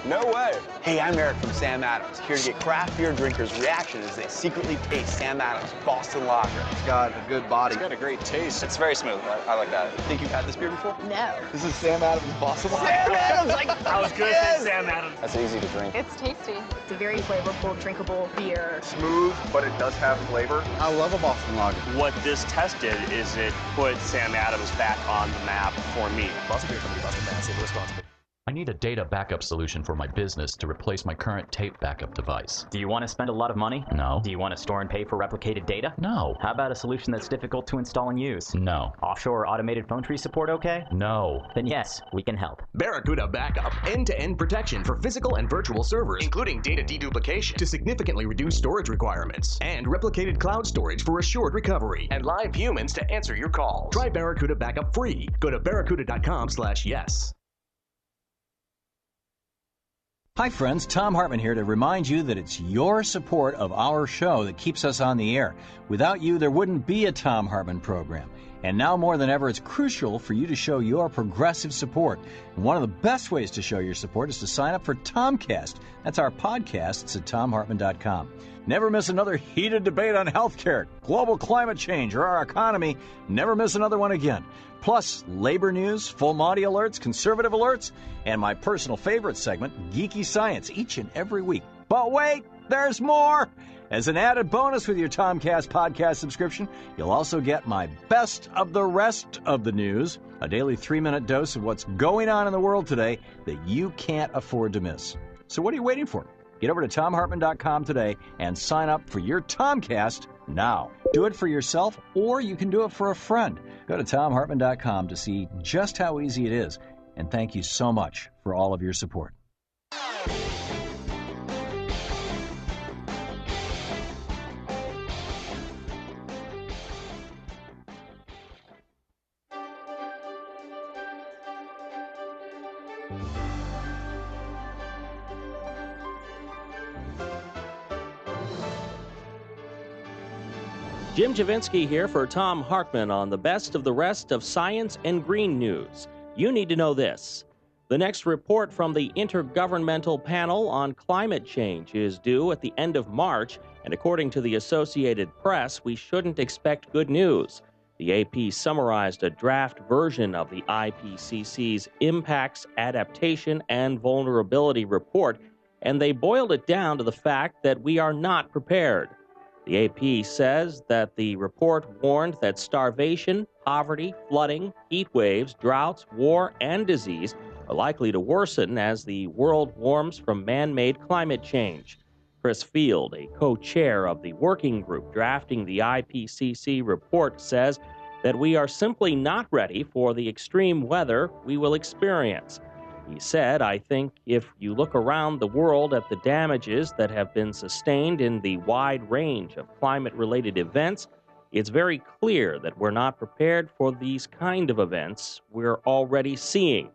No way. Hey, I'm Eric from Sam Adams, here to get craft beer drinkers' reaction as they secretly taste Sam Adams Boston Lager. It's got a good body. It's got a great taste. It's very smooth. I like that. Think you've had this beer before? No. This is Sam Adams Boston Lager. Sam Adams, like I was gonna say Sam Adams. That's easy to drink. It's tasty. It's a very flavorful, drinkable beer. Smooth, but it does have flavor. I love a Boston Lager. What this test did is it put Sam Adams back on the map for me. Boston Beer Company, Boston, Mass. Able responsibly. I need a data backup solution for my business to replace my current tape backup device. Do you want to spend a lot of money? No. Do you want to store and pay for replicated data? No. How about a solution that's difficult to install and use? No. Offshore automated phone tree support okay? No. Then yes, we can help. Barracuda Backup. End-to-end protection for physical and virtual servers, including data deduplication to significantly reduce storage requirements, and replicated cloud storage for assured recovery, and live humans to answer your calls. Try Barracuda Backup free. Go to barracuda.com/yes. Hi friends, Tom Hartman here to remind you that it's your support of our show that keeps us on the air. Without you, there wouldn't be a Tom Hartman program. And now more than ever, it's crucial for you to show your progressive support. And one of the best ways to show your support is to sign up for Tomcast. That's our podcast. It's at tomhartman.com. Never miss another heated debate on healthcare, global climate change, or our economy. Never miss another one again. Plus, labor news, full Monty alerts, conservative alerts, and my personal favorite segment, Geeky Science, each and every week. But wait, there's more! As an added bonus with your Tomcast podcast subscription, you'll also get my best of the rest of the news, a daily 3-minute dose of what's going on in the world today that you can't afford to miss. So what are you waiting for? Get over to tomhartman.com today and sign up for your Tomcast now. Do it for yourself, or you can do it for a friend. Go to tomhartman.com to see just how easy it is. And thank you so much for all of your support. Jim Javinsky here for Tom Hartman on the best of the rest of science and green news. You need to know this. The next report from the Intergovernmental Panel on Climate Change is due at the end of March, and according to the Associated Press, we shouldn't expect good news. The AP summarized a draft version of the IPCC's Impacts, Adaptation, and Vulnerability report, and they boiled it down to the fact that we are not prepared. The AP says that the report warned that starvation, poverty, flooding, heat waves, droughts, war, and disease are likely to worsen as the world warms from man-made climate change. Chris Field, a co-chair of the working group drafting the IPCC report, says that we are simply not ready for the extreme weather we will experience. He said, I think if you look around the world at the damages that have been sustained in the wide range of climate-related events, it's very clear that we're not prepared for these kind of events we're already seeing.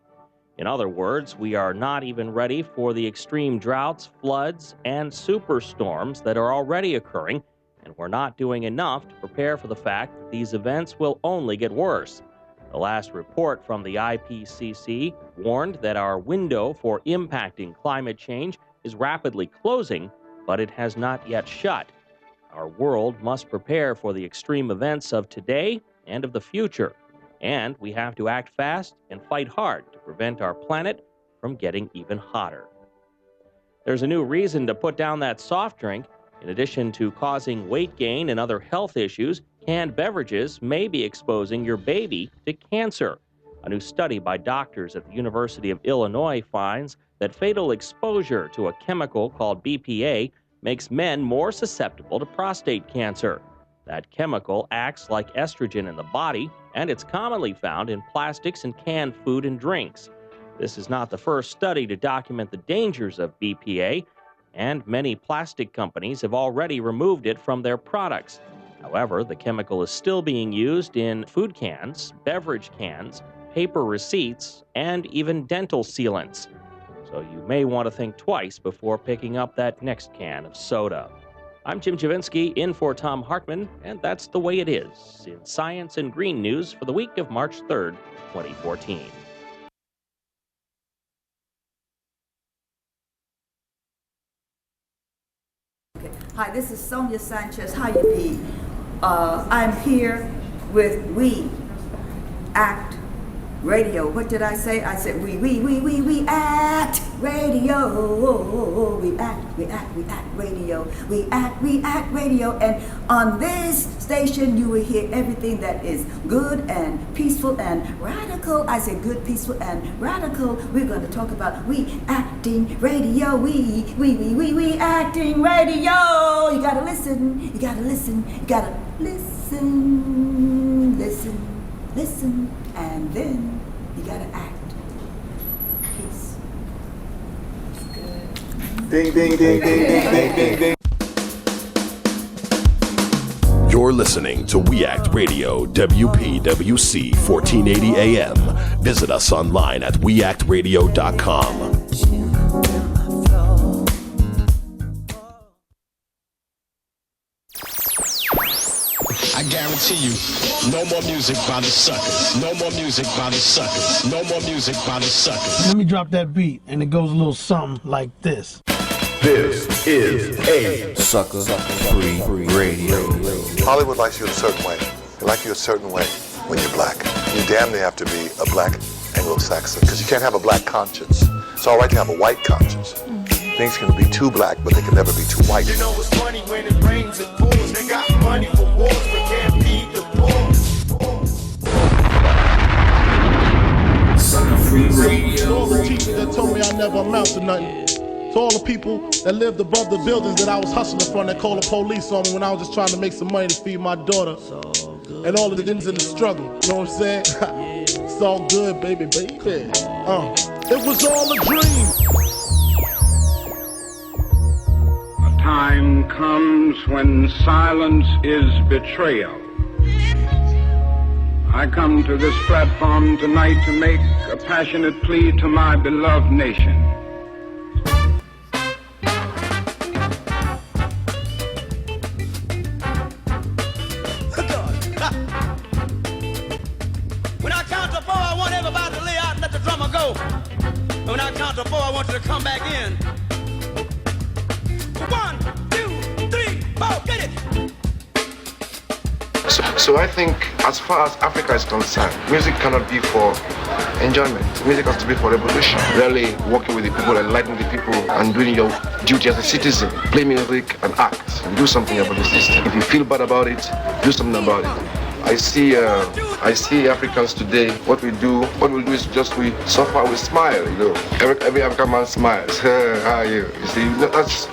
In other words, we are not even ready for the extreme droughts, floods, and superstorms that are already occurring, and we're not doing enough to prepare for the fact that these events will only get worse. The last report from the IPCC warned that our window for impacting climate change is rapidly closing, but it has not yet shut. Our world must prepare for the extreme events of today and of the future, and we have to act fast and fight hard to prevent our planet from getting even hotter. There's a new reason to put down that soft drink. In addition to causing weight gain and other health issues, canned beverages may be exposing your baby to cancer. A new study by doctors at the University of Illinois finds that fatal exposure to a chemical called BPA makes men more susceptible to prostate cancer. That chemical acts like estrogen in the body, and it's commonly found in plastics and canned food and drinks. This is not the first study to document the dangers of BPA, and many plastic companies have already removed it from their products. However, the chemical is still being used in food cans, beverage cans, paper receipts, and even dental sealants. So you may want to think twice before picking up that next can of soda. I'm Jim Javinsky, in for Tom Hartman, and that's the way it is in Science and Green News for the week of March 3rd, 2014. Hi, this is Sonia Sanchez. How you be? I'm here with We Act Radio. What did I say? I said we act radio. We act radio. We act radio. And on this station, you will hear everything that is good and peaceful and radical. I say good, peaceful, and radical. We're going to talk about we acting radio. We acting radio. You gotta listen. You gotta listen. You gotta listen. Listen. And then you gotta act. Peace. Ding, ding, ding, ding, ding, ding, ding, ding. You're listening to We Act Radio, WPWC 1480 AM. Visit us online at weactradio.com. I guarantee you, no more music by the suckers. No more music by the suckers. No more music by the suckers. Let me drop that beat, and it goes a little something like this. This is a sucker-free radio. Hollywood likes you a certain way. They like you a certain way when you're black. You damn near have to be a black Anglo-Saxon, because you can't have a black conscience. It's all right to have a white conscience. Things can be too black, but they can never be too white. You know it's funny when it rains and pours. They got money for wars, but can't feed the poor. Sucker-free radio. To all the teachers that told me I never amount to nothing. To all the people that lived above the buildings that I was hustling from that called the police on me when I was just trying to make some money to feed my daughter. And all of the things in the struggle, you know what I'm saying? It's all good, baby. It was all a dream. Time comes when silence is betrayal. I come to this platform tonight to make a passionate plea to my beloved nation. When I count to four, I want everybody to lay out and let the drummer go. And when I count to four, I want you to come back in. 1, 2, 3, 4, get it! So I think as far as Africa is concerned, music cannot be for enjoyment. Music has to be for revolution. Really working with the people, enlightening the people, and doing your duty as a citizen. Play music and act, and do something about the system. If you feel bad about it, do something about it. I see Africans today, what we do is just we suffer, we smile, you know. Every African man smiles. How are you? You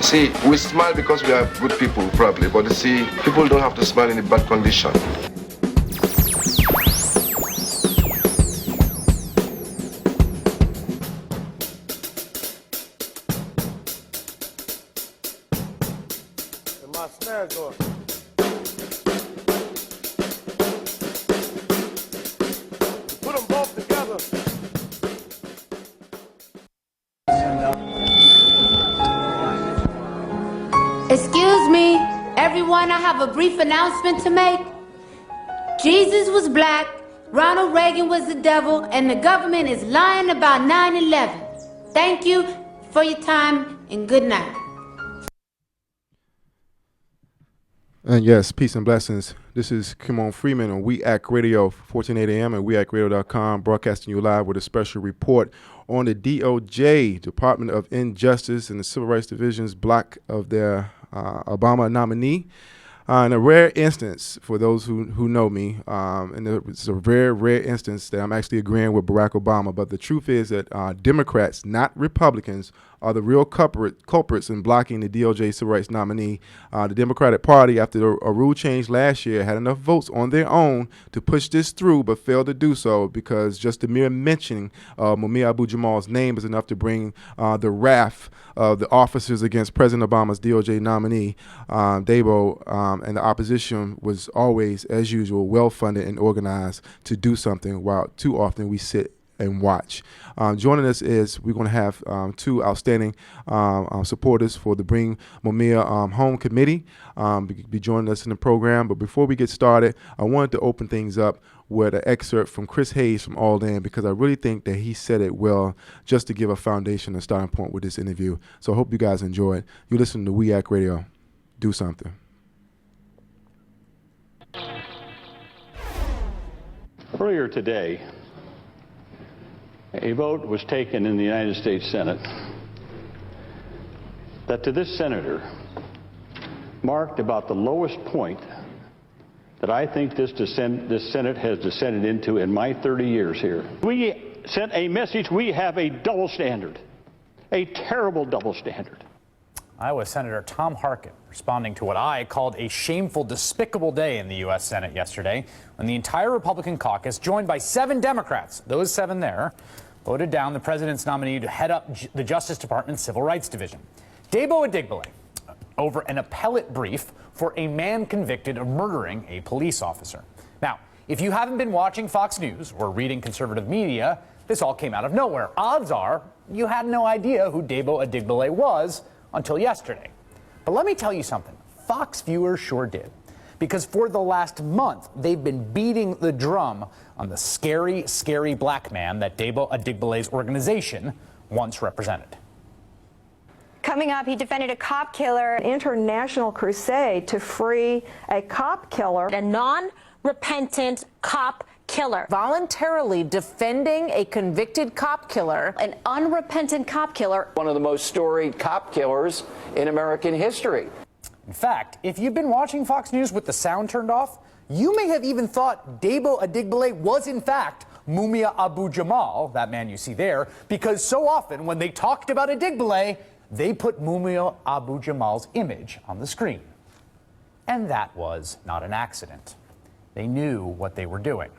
see, we smile because we are good people, probably, but you see, people don't have to smile in a bad condition. My snare going. Put them both together. Excuse me, everyone, I have a brief announcement to make. Jesus was black, Ronald Reagan was the devil, and the government is lying about 9/11. Thank you for your time, and good night. And yes, peace and blessings. This is Kimon Freeman on We Act Radio, 1480 AM and weactradio.com, broadcasting you live with a special report on the DOJ, Department of Injustice, and the Civil Rights Division's block of their Obama nominee. In a rare instance, for those who know me, and it's a rare instance that I'm actually agreeing with Barack Obama, but the truth is that Democrats, not Republicans, are the real culprits in blocking the DOJ civil rights nominee. The Democratic Party, after a rule change last year, had enough votes on their own to push this through, but failed to do so because just the mere mentioning of Mumia Abu-Jamal's name is enough to bring the wrath of the officers against President Obama's DOJ nominee, Dabo, and the opposition was always, as usual, well-funded and organized to do something, while too often we sit and watch. Joining us is, we're going to have two outstanding supporters for the Bring Mumia Home Committee be joining us in the program. But before we get started, I wanted to open things up with an excerpt from Chris Hayes from All In, because I really think that he said it well, just to give a foundation and starting point with this interview. So I hope you guys enjoy it. You listen to We Act Radio. do something. Earlier today, a vote was taken in the United States Senate that to this senator marked about the lowest point that I think this Senate has descended into in my 30 years here. We sent a message: we have a double standard, a terrible double standard. Iowa Senator Tom Harkin responding to what I called a shameful, despicable day in the U.S. Senate yesterday when the entire Republican caucus, joined by 7 Democrats, those 7 there, voted down the president's nominee to head up the Justice Department's Civil Rights Division, Debo Adigbile, over an appellate brief for a man convicted of murdering a police officer. Now, if you haven't been watching Fox News or reading conservative media, this all came out of nowhere. Odds are you had no idea who Debo Adigbile was until yesterday. But let me tell you something. Fox viewers sure did. Because for the last month, they've been beating the drum on the scary, scary black man that Debo Adigbile's organization once represented. Coming up, he defended a cop killer. An international crusade to free a cop killer. A non-repentant cop killer. Voluntarily defending a convicted cop killer. An unrepentant cop killer. One of the most storied cop killers in American history. In fact, if you've been watching Fox News with the sound turned off, you may have even thought Debo Adigbile was in fact Mumia Abu-Jamal, that man you see there, because so often when they talked about Adigbile, they put Mumia Abu-Jamal's image on the screen. And that was not an accident. They knew what they were doing.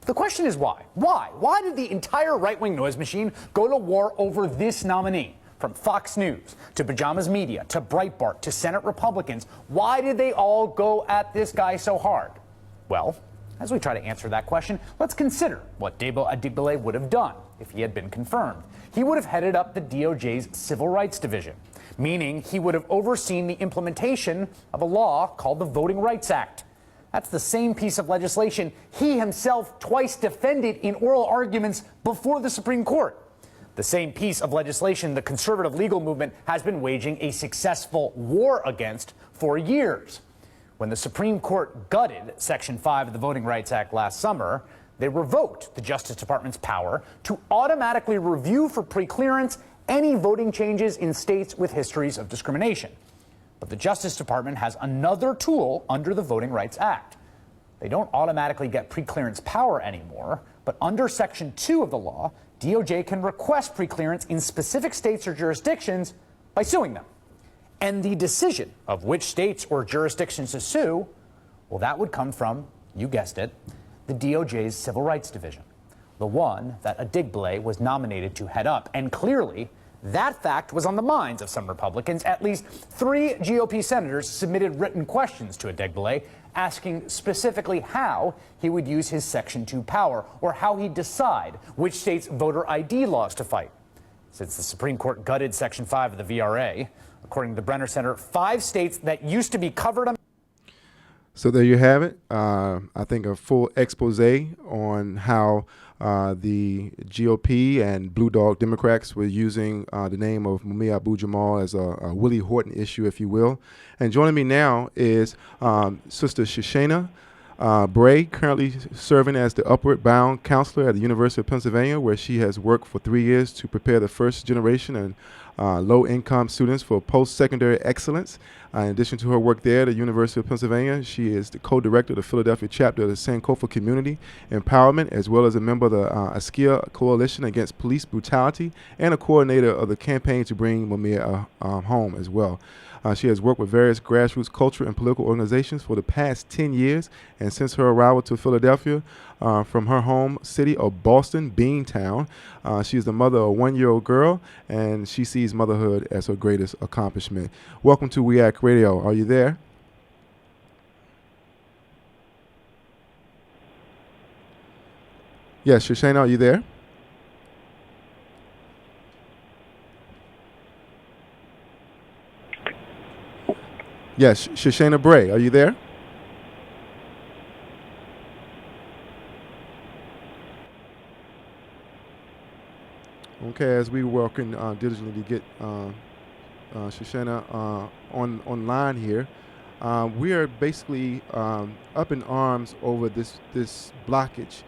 The question is why? Why? Why did the entire right-wing noise machine go to war over this nominee? From Fox News to Pajamas Media to Breitbart to Senate Republicans, why did they all go at this guy so hard? Well, as we try to answer that question, let's consider what Debo Adigbile would have done if he had been confirmed. He would have headed up the DOJ's Civil Rights Division, meaning he would have overseen the implementation of a law called the Voting Rights Act. That's the same piece of legislation he himself twice defended in oral arguments before the Supreme Court. The same piece of legislation the conservative legal movement has been waging a successful war against for years. When the Supreme Court gutted Section 5 of the Voting Rights Act last summer, they revoked the Justice Department's power to automatically review for preclearance any voting changes in states with histories of discrimination. But the Justice Department has another tool under the Voting Rights Act. They don't automatically get preclearance power anymore, but under Section 2 of the law, DOJ can request preclearance in specific states or jurisdictions by suing them. And the decision of which states or jurisdictions to sue, well, that would come from, you guessed it, the DOJ's Civil Rights Division, the one that Adigbile was nominated to head up. And clearly, that fact was on the minds of some Republicans. At least 3 GOP senators submitted written questions to Adigbile asking specifically how he would use his Section 2 power or how he'd decide which states' voter ID laws to fight. Since the Supreme Court gutted Section 5 of the VRA, according to the Brenner Center, 5 states that used to be covered on. So there you have it. I think a full expose on how the GOP and Blue Dog Democrats were using the name of Mumia Abu-Jamal as a Willie Horton issue, if you will. And joining me now is Sister Shoshana Bray, currently serving as the Upward Bound counselor at the University of Pennsylvania, where she has worked for 3 years to prepare the first generation and low-income students for post-secondary excellence. In addition to her work there at the University of Pennsylvania, she is the co-director of the Philadelphia chapter of the Sankofa Community Empowerment, as well as a member of the Askia Coalition Against Police Brutality, and a coordinator of the campaign to bring Mumia home as well. She has worked with various grassroots cultural and political organizations for the past 10 years, and since her arrival to Philadelphia from her home city of Boston, Beantown, she is the mother of a 1-year-old girl, and she sees motherhood as her greatest accomplishment. Welcome to We Act Radio. Are you there? Yes, Shoshana, are you there? Yes, Shoshana Bray, are you there? Okay, as we working diligently to get Shoshana online here. We are basically up in arms over this blockage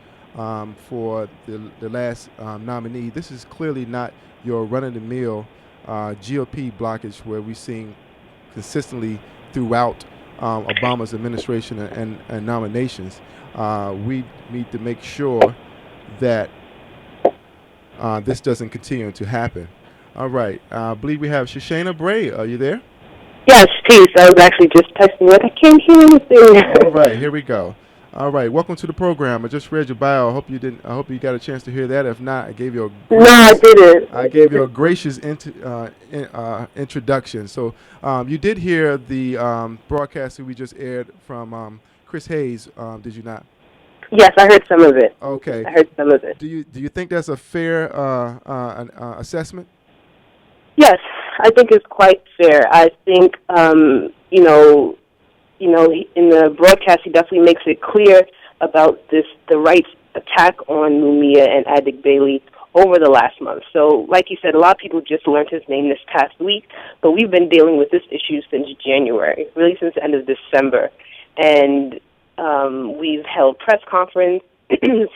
for the last nominee. This is clearly not your run-of-the-mill GOP blockage where we've seen consistently throughout Obama's administration and nominations. We need to make sure that this doesn't continue to happen. All right. I believe we have Shoshana Bray. Are you there? Yes, peace. I was actually just texting what I can't hear anything. All right, here we go. All right, welcome to the program. I just read your bio. I hope you didn't. I hope you got a chance to hear that. If not, I gave you a gracious, no, I didn't. I gave you a gracious introduction. So you did hear the broadcast that we just aired from Chris Hayes. Did you not? Yes, I heard some of it. Okay, I heard some of it. Do you think that's a fair assessment? Yes, I think it's quite fair. I think in the broadcast, he definitely makes it clear about the rights attack on Mumia and Adik Bailey over the last month. So, like you said, a lot of people just learned his name this past week, but we've been dealing with this issue since January, really since the end of December. And we've held press conferences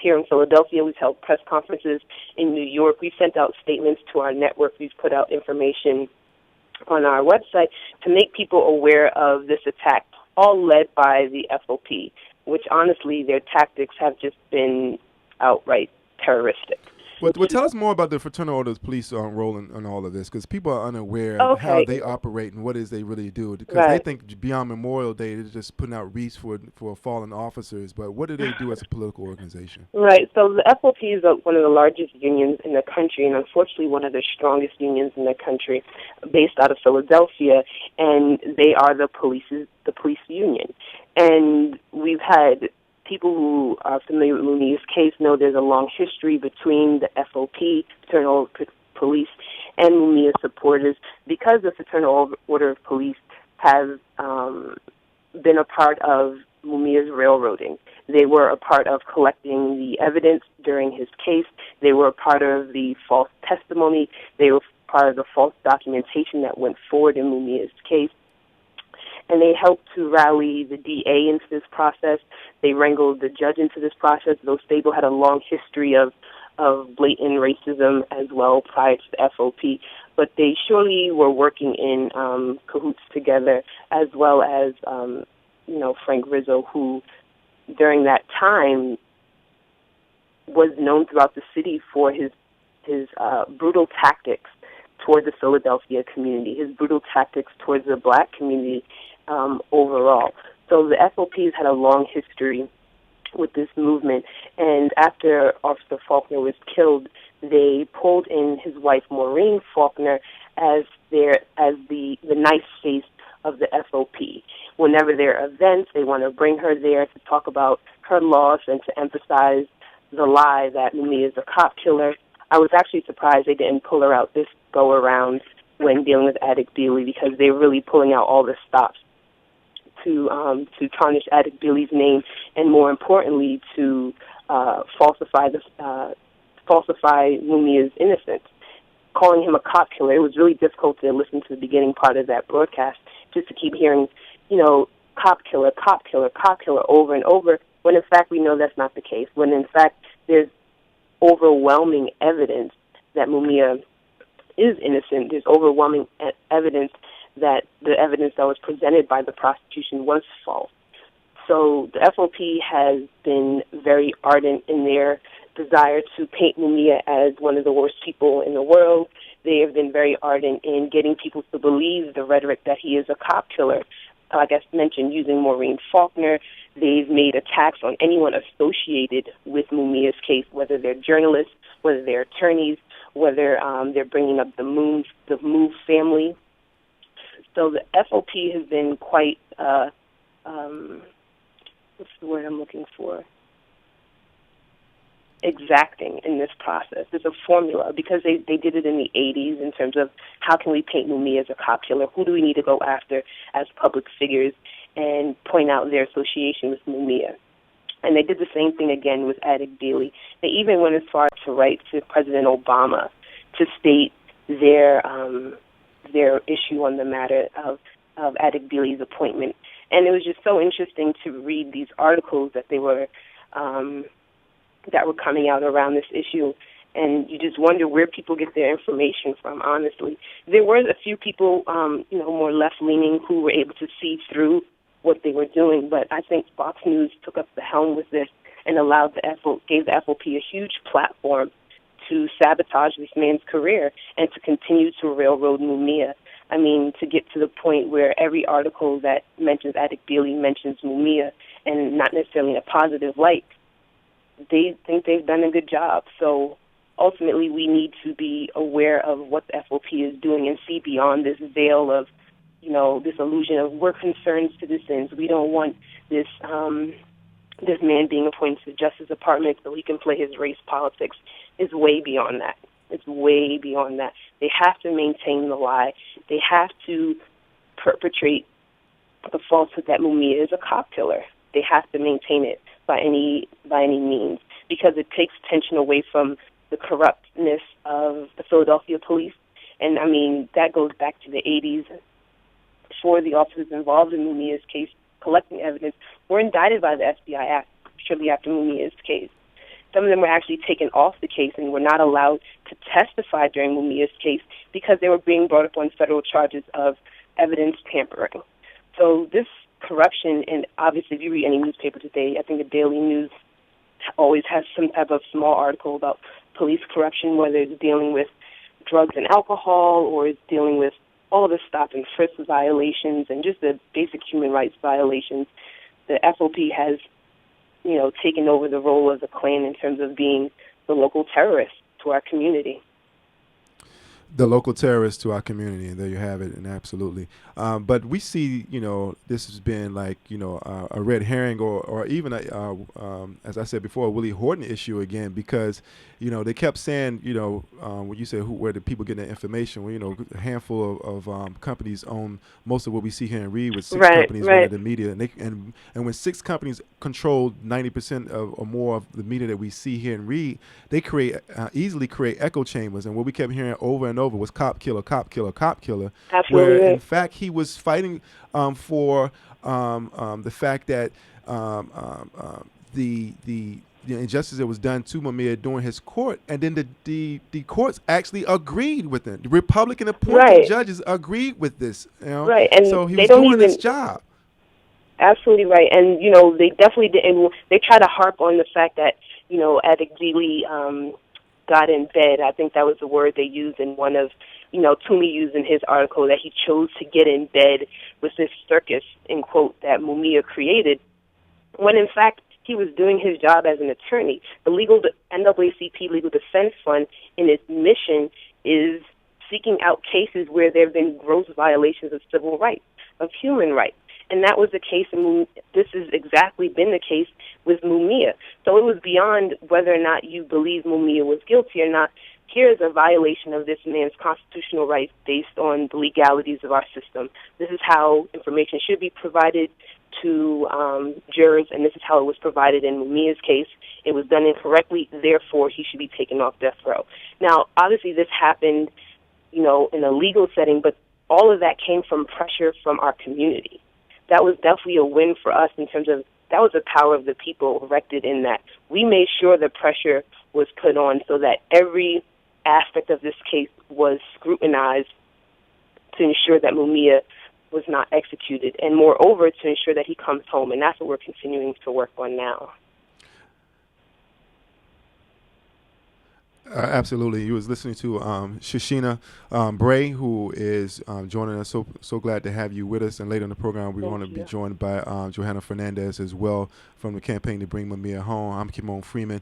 here in Philadelphia. We've held press conferences in New York. We've sent out statements to our network. We've put out information on our website to make people aware of this attack, all led by the FOP, which honestly, their tactics have just been outright terroristic. Well, tell us more about the Fraternal Order of Police role in all of this, because people are unaware of how they operate and what it is they really do. Because they think beyond Memorial Day, they're just putting out wreaths for fallen officers. But what do they do as a political organization? Right. So the FOP is one of the largest unions in the country, and unfortunately one of the strongest unions in the country, based out of Philadelphia. And they are the police union. And we've had people who are familiar with Munia's case know there's a long history between the FOP, Fraternal Police, and Mumia supporters, because the Fraternal Order of Police has been a part of Mumia's railroading. They were a part of collecting the evidence during his case. They were a part of the false testimony. They were part of the false documentation that went forward in Mumia's case. And they helped to rally the DA into this process. They wrangled the judge into this process, though Stable had a long history of blatant racism as well prior to the FOP. But they surely were working in cahoots together, as well as, Frank Rizzo, who during that time was known throughout the city for his brutal tactics toward the Philadelphia community, his brutal tactics towards the black community overall. So the FOPs had a long history with this movement, and after Officer Faulkner was killed, they pulled in his wife Maureen Faulkner as the nice face of the FOP. Whenever there are events, they want to bring her there to talk about her loss and to emphasize the lie that Mumia is a cop killer. I was actually surprised they didn't pull her out this go around when dealing with Adik Bailey, because they're really pulling out all the stops to tarnish Adik Bailey's name, and more importantly, to falsify Mumia's innocence. Calling him a cop killer, it was really difficult to listen to the beginning part of that broadcast, just to keep hearing, cop killer, cop killer, cop killer over and over, when in fact we know that's not the case, when in fact there's overwhelming evidence that Mumia is innocent. There's overwhelming evidence that the evidence that was presented by the prosecution was false. So the FOP has been very ardent in their desire to paint Mumia as one of the worst people in the world. They have been very ardent in getting people to believe the rhetoric that he is a cop killer. Like I mentioned, using Maureen Faulkner, they've made attacks on anyone associated with Mumia's case, whether they're journalists, whether they're attorneys, whether they're bringing up the Move family. So the FOP has been quite, what's the word I'm looking for? Exacting in this process. There's a formula, because they did it in the 80s in terms of how can we paint Mumia as a cop killer, who do we need to go after as public figures, and point out their association with Mumia. And they did the same thing again with Adik Bailey. They even went as far to write to President Obama to state their their issue on the matter of Adegbili's appointment. And it was just so interesting to read these articles that were coming out around this issue. And you just wonder where people get their information from, honestly. There were a few people, more left-leaning who were able to see through what they were doing, but I think Fox News took up the helm with this and gave the FOP a huge platform to sabotage this man's career and to continue to railroad Mumia. I mean, to get to the point where every article that mentions Adegbili mentions Mumia, and not necessarily in a positive light. They think they've done a good job. So ultimately, we need to be aware of what the FOP is doing and see beyond this veil of, this illusion of we're concerned citizens. We don't want this this man being appointed to the Justice Department so he can play his race politics. Is way beyond that. It's way beyond that. They have to maintain the lie. They have to perpetrate the falsehood that Mumia is a cop killer. They have to maintain it by any means, because it takes attention away from the corruptness of the Philadelphia police. And I mean, that goes back to the 80s. Before the officers involved in Mumia's case collecting evidence were indicted by the FBI shortly after Mumia's case. Some of them were actually taken off the case and were not allowed to testify during Mumia's case because they were being brought up on federal charges of evidence tampering. So this corruption, and obviously if you read any newspaper today, I think the Daily News always has some type of small article about police corruption, whether it's dealing with drugs and alcohol or it's dealing with all the stop and frisk violations and just the basic human rights violations. The FOP has, taken over the role of the Klan in terms of being the local terrorist to our community. The local terrorists to our community, and there you have it, and absolutely. But we see, this has been like, a red herring or even, as I said before, a Willie Horton issue again, because, they kept saying, when you say where do people get their information, well, a handful of companies own most of what we see here and read, with six companies running the media. And when six companies control 90% or more of the media that we see here and read, they easily create echo chambers. And what we kept hearing over and over was cop killer, cop killer, cop killer. Absolutely. Where in fact he was fighting for the fact that the injustice that was done to Mumia during his court, and then the courts actually agreed with it. The Republican appointed judges agreed with this. Right, and so he was doing his job. Absolutely right, and they definitely did. And they try to harp on the fact that Adegbili got in bed. I think that was the word they used in one of, Toomey used in his article, that he chose to get in bed with this circus, in quote, that Mumia created, when in fact he was doing his job as an attorney. The NAACP Legal Defense Fund, in its mission, is seeking out cases where there have been gross violations of civil rights, of human rights. And that was the case, and this has exactly been the case with Mumia. So it was beyond whether or not you believe Mumia was guilty or not. Here's a violation of this man's constitutional rights based on the legalities of our system. This is how information should be provided to jurors, and this is how it was provided in Mumia's case. It was done incorrectly, therefore he should be taken off death row. Now, obviously this happened, in a legal setting, but all of that came from pressure from our community. That was definitely a win for us in terms of that was the power of the people erected in that. We made sure the pressure was put on so that every aspect of this case was scrutinized to ensure that Mumia was not executed, and moreover, to ensure that he comes home. And that's what we're continuing to work on now. Absolutely. You was listening to Shashina Bray, who is joining us. So glad to have you with us. And later in the program, we want to be joined by Johanna Fernandez as well from the campaign to bring Mumia home. I'm Kimon Freeman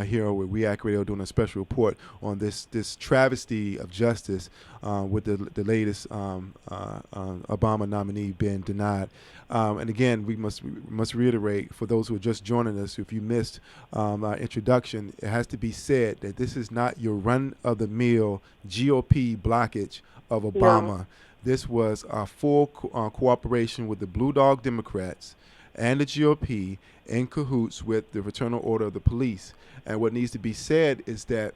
here with WEAC Radio, doing a special report on this travesty of justice with the latest Obama nominee being denied. And again, we must reiterate, for those who are just joining us, if you missed our introduction, it has to be said that this is not your run-of-the-mill GOP blockage of Obama. No. This was a full cooperation with the Blue Dog Democrats and the GOP in cahoots with the Fraternal Order of the Police. And what needs to be said is that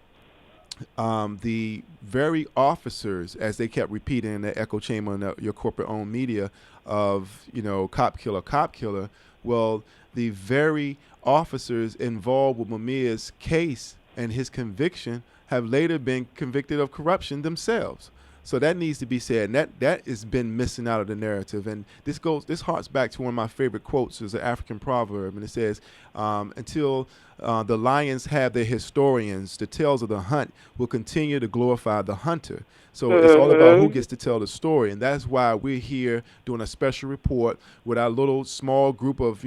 the very officers, as they kept repeating in the echo chamber in your corporate-owned media of, cop killer, well, the very officers involved with Mumia's case and his conviction have later been convicted of corruption themselves. So that needs to be said, and that has been missing out of the narrative. And this harks back to one of my favorite quotes. It's an African proverb, and it says, until the lions have their historians, the tales of the hunt will continue to glorify the hunter. So it's all about who gets to tell the story, and that's why we're here doing a special report with our little small group of,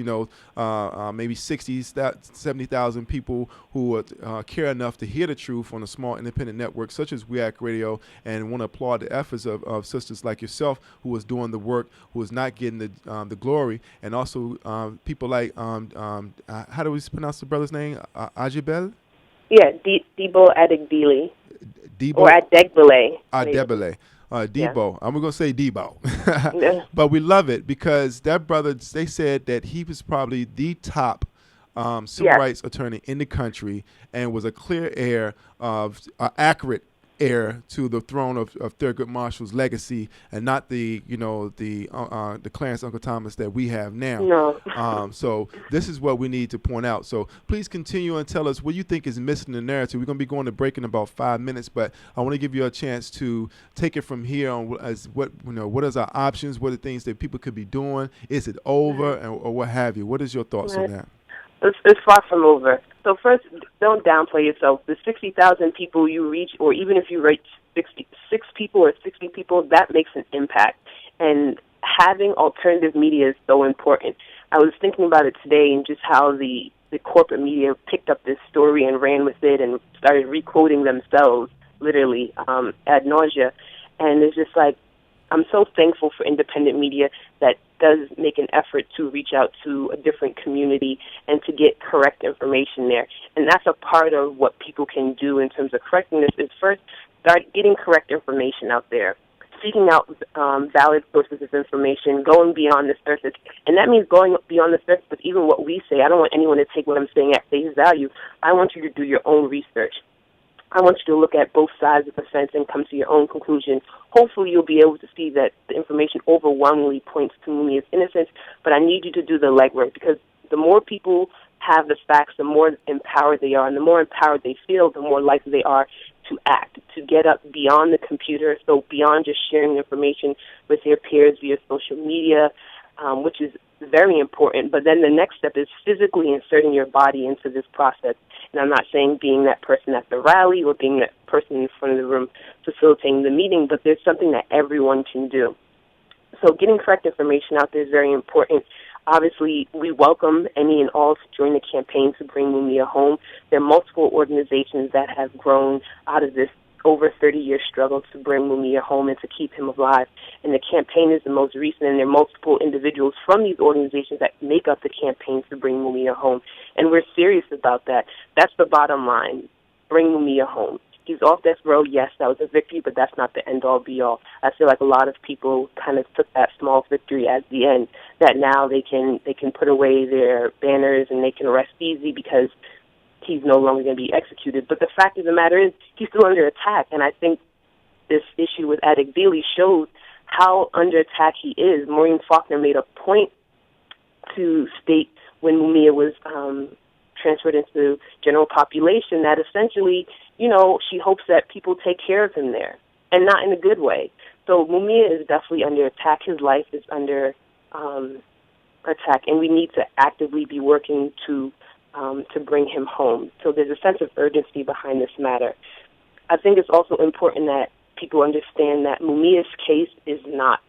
maybe 60, 70,000 people who care enough to hear the truth on a small independent network such as We Act Radio, and want to applaud the efforts of sisters like yourself who is doing the work, who is not getting the glory, and also people like, how do we pronounce the brother's name? Ajibel? Yeah, Debo Adegbile. Debo, or Adegbile. Adegbile. Debo. I'm going to say Debo. Yeah. But we love it because that brother, they said that he was probably the top civil rights attorney in the country and was a clear heir of accurate heir to the throne of Thurgood Marshall's legacy, and not the Clarence Uncle Thomas that we have now. No. So this is what we need to point out. So please continue and tell us what you think is missing in the narrative. We're going to be going to break in about 5 minutes, but I want to give you a chance to take it from here on what is our options, what are the things that people could be doing, is it over, or what have you. What is your thoughts on that? It's far from over. So first, don't downplay yourself. The 60,000 people you reach, or even if you reach 66 people or 60 people, that makes an impact. And having alternative media is so important. I was thinking about it today and just how the corporate media picked up this story and ran with it and started re-quoting themselves, literally, ad nausea. And it's just like, I'm so thankful for independent media that does make an effort to reach out to a different community and to get correct information there. And that's a part of what people can do in terms of correcting this, is first start getting correct information out there, seeking out valid sources of information, going beyond the surface. And that means going beyond the surface with even what we say. I don't want anyone to take what I'm saying at face value. I want you to do your own research. I want you to look at both sides of the fence and come to your own conclusion. Hopefully you'll be able to see that the information overwhelmingly points to Mumia's innocence, but I need you to do the legwork, because the more people have the facts, the more empowered they are, and the more empowered they feel, the more likely they are to act, to get up beyond the computer, so beyond just sharing information with their peers via social media, which is very important. But then the next step is physically inserting your body into this process. And I'm not saying being that person at the rally or being that person in front of the room facilitating the meeting, but there's something that everyone can do. So getting correct information out there is very important. Obviously, we welcome any and all to join the campaign to bring Mumia home. There are multiple organizations that have grown out of this over 30-year struggle to bring Mumia home and to keep him alive. And the campaign is the most recent, and there are multiple individuals from these organizations that make up the campaign to bring Mumia home. And we're serious about that. That's the bottom line. Bring Mumia home. He's off death row. Yes, that was a victory, but that's not the end-all, be-all. I feel like a lot of people kind of took that small victory as the end, that now they can put away their banners and they can rest easy because he's no longer going to be executed. But the fact of the matter is, he's still under attack, and I think this issue with Adegbile shows how under attack he is. Maureen Faulkner made a point to state when Mumia was transferred into general population that essentially, she hopes that people take care of him there, and not in a good way. So Mumia is definitely under attack. His life is under attack, and we need to actively be working to bring him home. So there's a sense of urgency behind this matter. I think it's also important that people understand that Mumia's case is not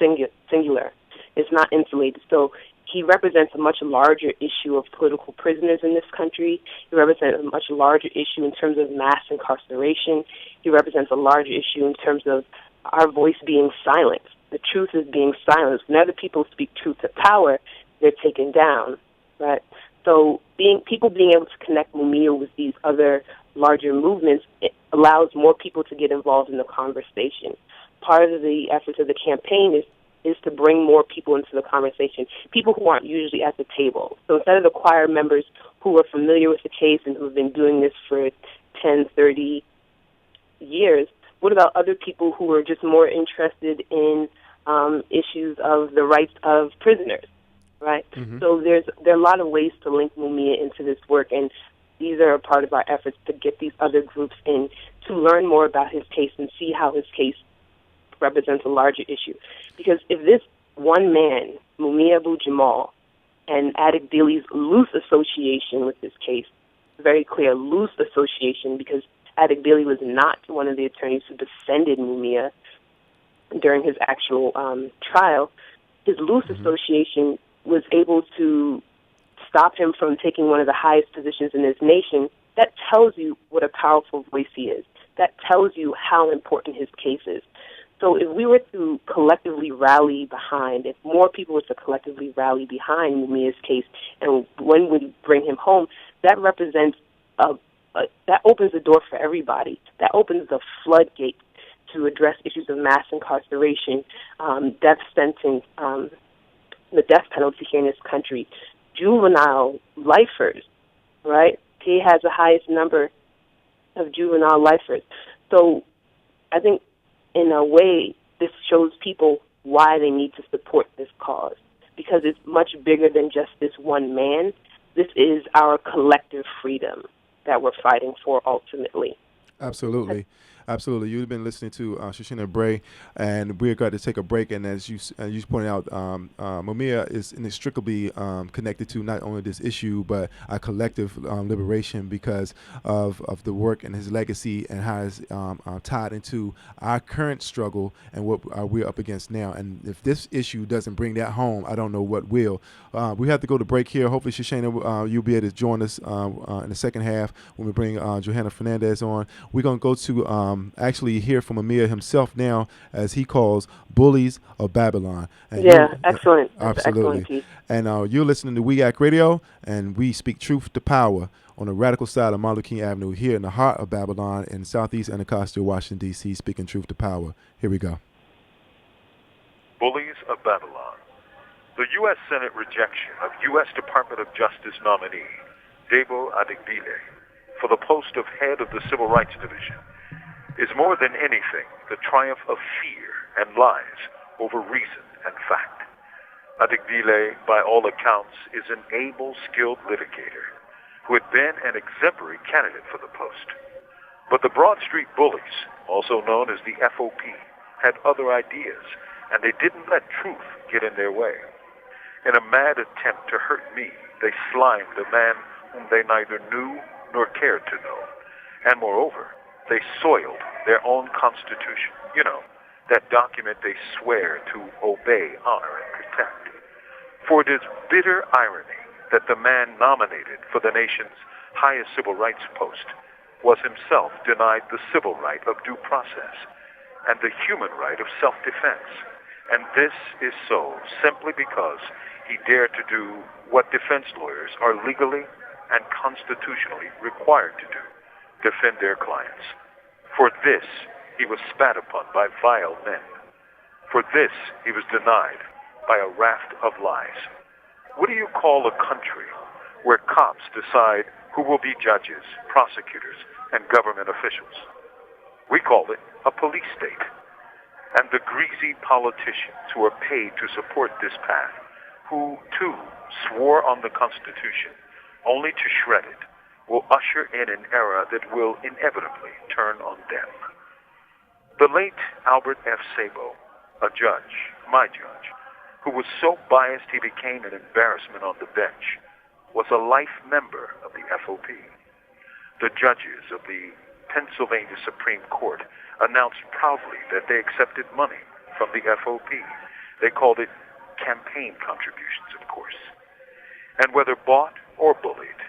singular. It's not insulated. So he represents a much larger issue of political prisoners in this country. He represents a much larger issue in terms of mass incarceration. He represents a larger issue in terms of our voice being silenced. The truth is being silenced. When other people speak truth to power, they're taken down, right? So people being able to connect Mumia with these other larger movements, it allows more people to get involved in the conversation. Part of the efforts of the campaign is is to bring more people into the conversation, people who aren't usually at the table. So instead of the choir members who are familiar with the case and who have been doing this for 10, 30 years, what about other people who are just more interested in issues of the rights of prisoners, right? Mm-hmm. So there are a lot of ways to link Mumia into this work, and these are a part of our efforts to get these other groups in to learn more about his case and see how his case represents a larger issue. Because if this one man, Mumia Abu-Jamal, and Adik Dili's loose association with this case, very clear loose association, because Adik Dili was not one of the attorneys who defended Mumia during his actual trial. His loose association was able to stop him from taking one of the highest positions in his nation. That tells you what a powerful voice he is. That tells you how important his case is. So if we were to collectively rally behind, if more people were to collectively rally behind Mumia's case, and when we bring him home, that represents that opens the door for everybody. That opens the floodgate to address issues of mass incarceration, death sentence, the death penalty here in this country, juvenile lifers, right? He has the highest number of juvenile lifers. So I think in a way this shows people why they need to support this cause, because it's much bigger than just this one man. This is our collective freedom that we're fighting for ultimately. Absolutely. Absolutely. You've been listening to Shoshana Bray, and we're going to take a break. And as you pointed out, Mumia is inextricably connected to not only this issue, but our collective liberation because of the work and his legacy and how it's tied into our current struggle and what we're up against now. And if this issue doesn't bring that home, I don't know what will. We have to go to break here. Hopefully, Shoshana, you'll be able to join us in the second half when we bring Johanna Fernandez on. We're going to go to actually hear from Mumia himself now, as he calls Bullies of Babylon. And excellent. Absolutely. Excellent. And you're listening to We Act Radio, and we speak truth to power on the radical side of Martin Luther King Avenue here in the heart of Babylon in southeast Anacostia, Washington, D.C., speaking truth to power. Here we go. Bullies of Babylon. The U.S. Senate rejection of U.S. Department of Justice nominee Debo Adigbile for the post of head of the Civil Rights Division is more than anything the triumph of fear and lies over reason and fact. Adigbile, by all accounts, is an able, skilled litigator who had been an exemplary candidate for the post. But the Broad Street Bullies, also known as the FOP, had other ideas, and they didn't let truth get in their way. In a mad attempt to hurt me, they slimed a man whom they neither knew nor cared to know. And moreover, they soiled their own constitution. You know, that document they swear to obey, honor, and protect. For it is bitter irony that the man nominated for the nation's highest civil rights post was himself denied the civil right of due process and the human right of self-defense. And this is so simply because he dared to do what defense lawyers are legally and constitutionally required to do: defend their clients. For this, he was spat upon by vile men. For this, he was denied by a raft of lies. What do you call a country where cops decide who will be judges, prosecutors, and government officials? We call it a police state. And the greasy politicians who are paid to support this path, who, too, swore on the Constitution only to shred it, will usher in an era that will inevitably turn on them. The late Albert F. Sabo, a judge, my judge, who was so biased he became an embarrassment on the bench, was a life member of the FOP. The judges of the Pennsylvania Supreme Court announced proudly that they accepted money from the FOP. They called it campaign contributions, of course. And whether bought or bullied,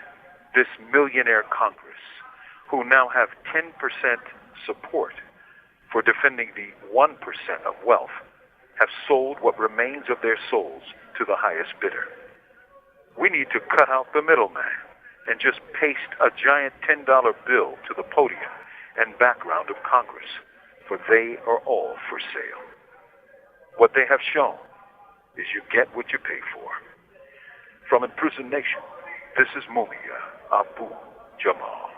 this millionaire Congress, who now have 10% support for defending the 1% of wealth, have sold what remains of their souls to the highest bidder. We need to cut out the middleman and just paste a giant $10 bill to the podium and background of Congress, for they are all for sale. What they have shown is you get what you pay for. From Imprisoned Nation, this is Mumia Abu Jamal.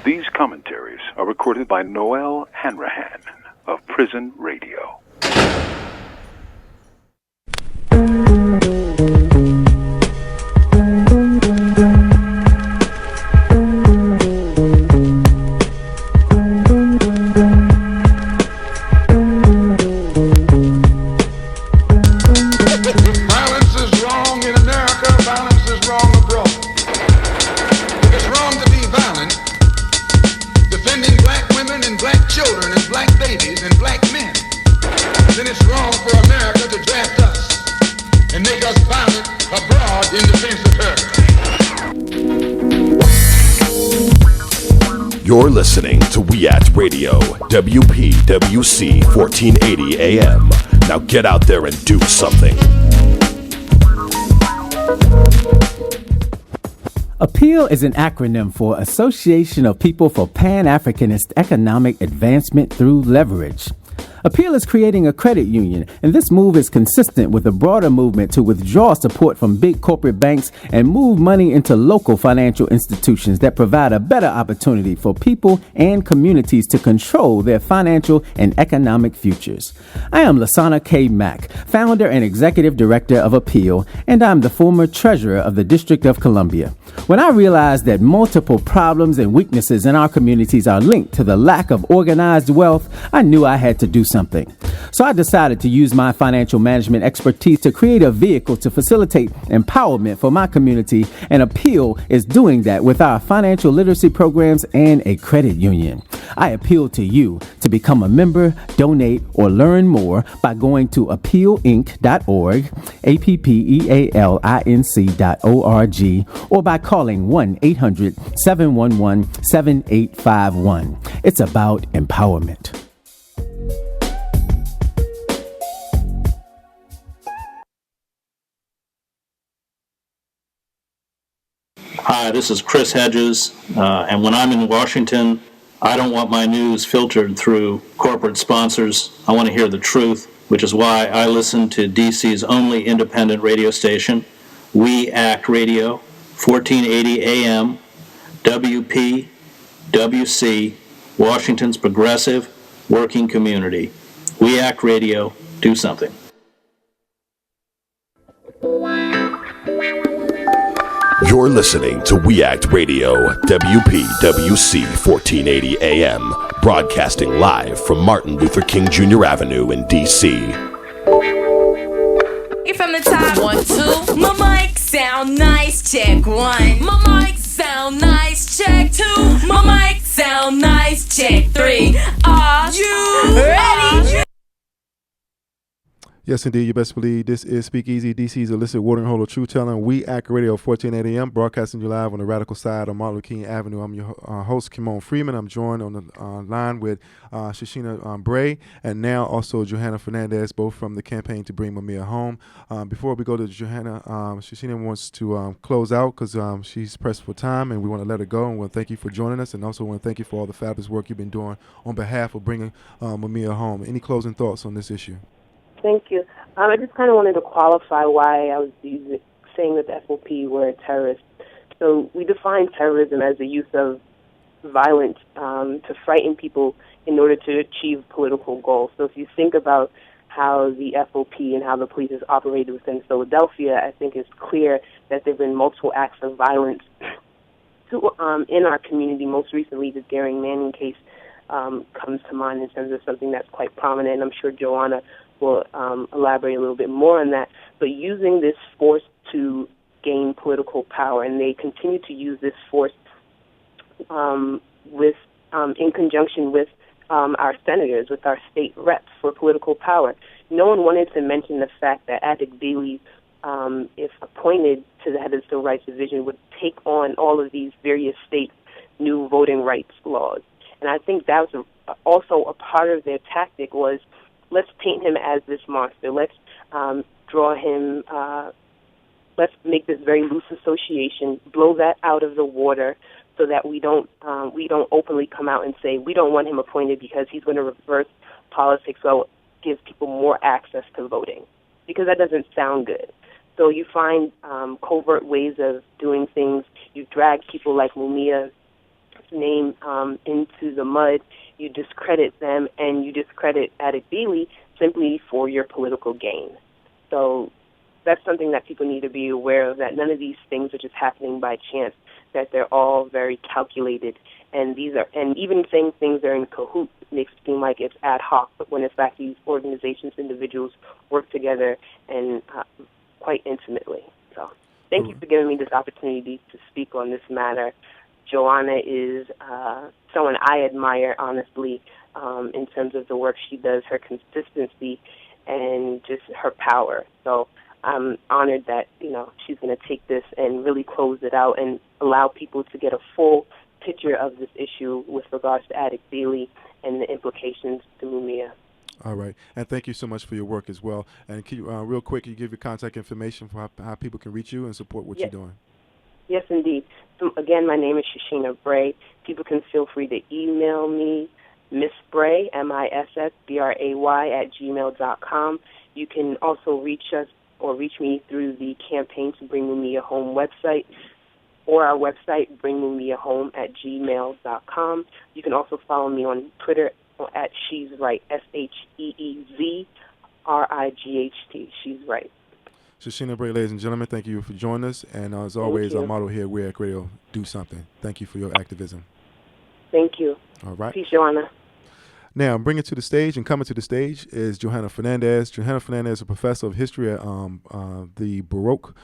These commentaries are recorded by Noel Hanrahan of Prison Radio. You're listening to We Act Radio, WPWC 1480 AM. Now get out there and do something. APPEAL is an acronym for Association of People for Pan-Africanist Economic Advancement Through Leverage. APPEAL is creating a credit union, and this move is consistent with a broader movement to withdraw support from big corporate banks and move money into local financial institutions that provide a better opportunity for people and communities to control their financial and economic futures. I am Lasana K. Mack, founder and executive director of APPEAL, and I'm the former treasurer of the District of Columbia. When I realized that multiple problems and weaknesses in our communities are linked to the lack of organized wealth, I knew I had to do something. So I decided to use my financial management expertise to create a vehicle to facilitate empowerment for my community, and APPEAL is doing that with our financial literacy programs and a credit union. I appeal to you to become a member, donate, or learn more by going to appealinc.org, appealinc.org, or by calling 1-800-711-7851. It's about empowerment. Hi, this is Chris Hedges, and when I'm in Washington, I don't want my news filtered through corporate sponsors. I want to hear the truth, which is why I listen to DC's only independent radio station, We Act Radio, 1480 AM, WPWC, Washington's progressive working community. We Act Radio, do something. You're listening to We Act Radio, WPWC 1480 AM, broadcasting live from Martin Luther King Jr. Avenue in D.C. You're from the top. 1, 2. My mic sound nice. Check 1. My mic sound nice. Check 2. My mic sound nice. Check 3. Are you ready? Yes, indeed. You best believe this is Speakeasy, DC's illicit watering hole of truth telling. We Act Radio 1480 AM, broadcasting you live on the radical side of Martin Luther King Avenue. I'm your host, Kimon Freeman. I'm joined on the line with Shashina Bray and now also Johanna Fernandez, both from the campaign to bring Mumia home. Before we go to Johanna, Shashina wants to close out because she's pressed for time and we want to let her go. And we want to thank you for joining us, and also want to thank you for all the fabulous work you've been doing on behalf of bringing Mumia home. Any closing thoughts on this issue? Thank you. I just kind of wanted to qualify why I was saying that the FOP were a terrorist. So we define terrorism as the use of violence to frighten people in order to achieve political goals. So if you think about how the FOP and how the police has operated within Philadelphia, I think it's clear that there have been multiple acts of violence in our community. Most recently, the Daring Manning case comes to mind in terms of something that's quite prominent, and I'm sure Joanna will elaborate a little bit more on that. But using this force to gain political power, and they continue to use this force in conjunction with our senators, with our state reps for political power. No one wanted to mention the fact that Adik Bailey, if appointed to the head of the Civil Rights Division, would take on all of these various states' new voting rights laws. And I think that was also a part of their tactic was, let's paint him as this monster. Let's draw him. Let's make this very loose association. Blow that out of the water, so that we don't openly come out and say we don't want him appointed because he's going to reverse politics will give people more access to voting, because that doesn't sound good. So you find covert ways of doing things. You drag people like Mumia's name into the mud. You discredit them, and you discredit Adegbile simply for your political gain. So that's something that people need to be aware of, that none of these things are just happening by chance, that they're all very calculated. And even saying things are in cahoots makes it seem like it's ad hoc, but when in fact these organizations, individuals work together and quite intimately. So thank you for giving me this opportunity to speak on this matter. Joanna is someone I admire, honestly, in terms of the work she does, her consistency, and just her power. So I'm honored that, she's going to take this and really close it out and allow people to get a full picture of this issue with regards to Adegbile and the implications to Mumia. All right. And thank you so much for your work as well. And can you, real quick, can you give your contact information for how people can reach you and support what you're doing? Yes, indeed. So, again, my name is Shashina Bray. People can feel free to email me, Miss Bray, MISSBRAY, @gmail.com. You can also reach us or reach me through the Campaign to Bring Mumia Home website, or our website, bringmumiahome@gmail.com. You can also follow me on Twitter at She's Right, SHEEZRIGHT, She's Right. Shashina Bray, ladies and gentlemen, thank you for joining us. And as always, our motto here at We Act Radio, do something. Thank you for your activism. Thank you. All right. Peace, Joanna. Now, bringing to the stage and coming to the stage is Johanna Fernandez. Johanna Fernandez is a professor of history at the Baruch,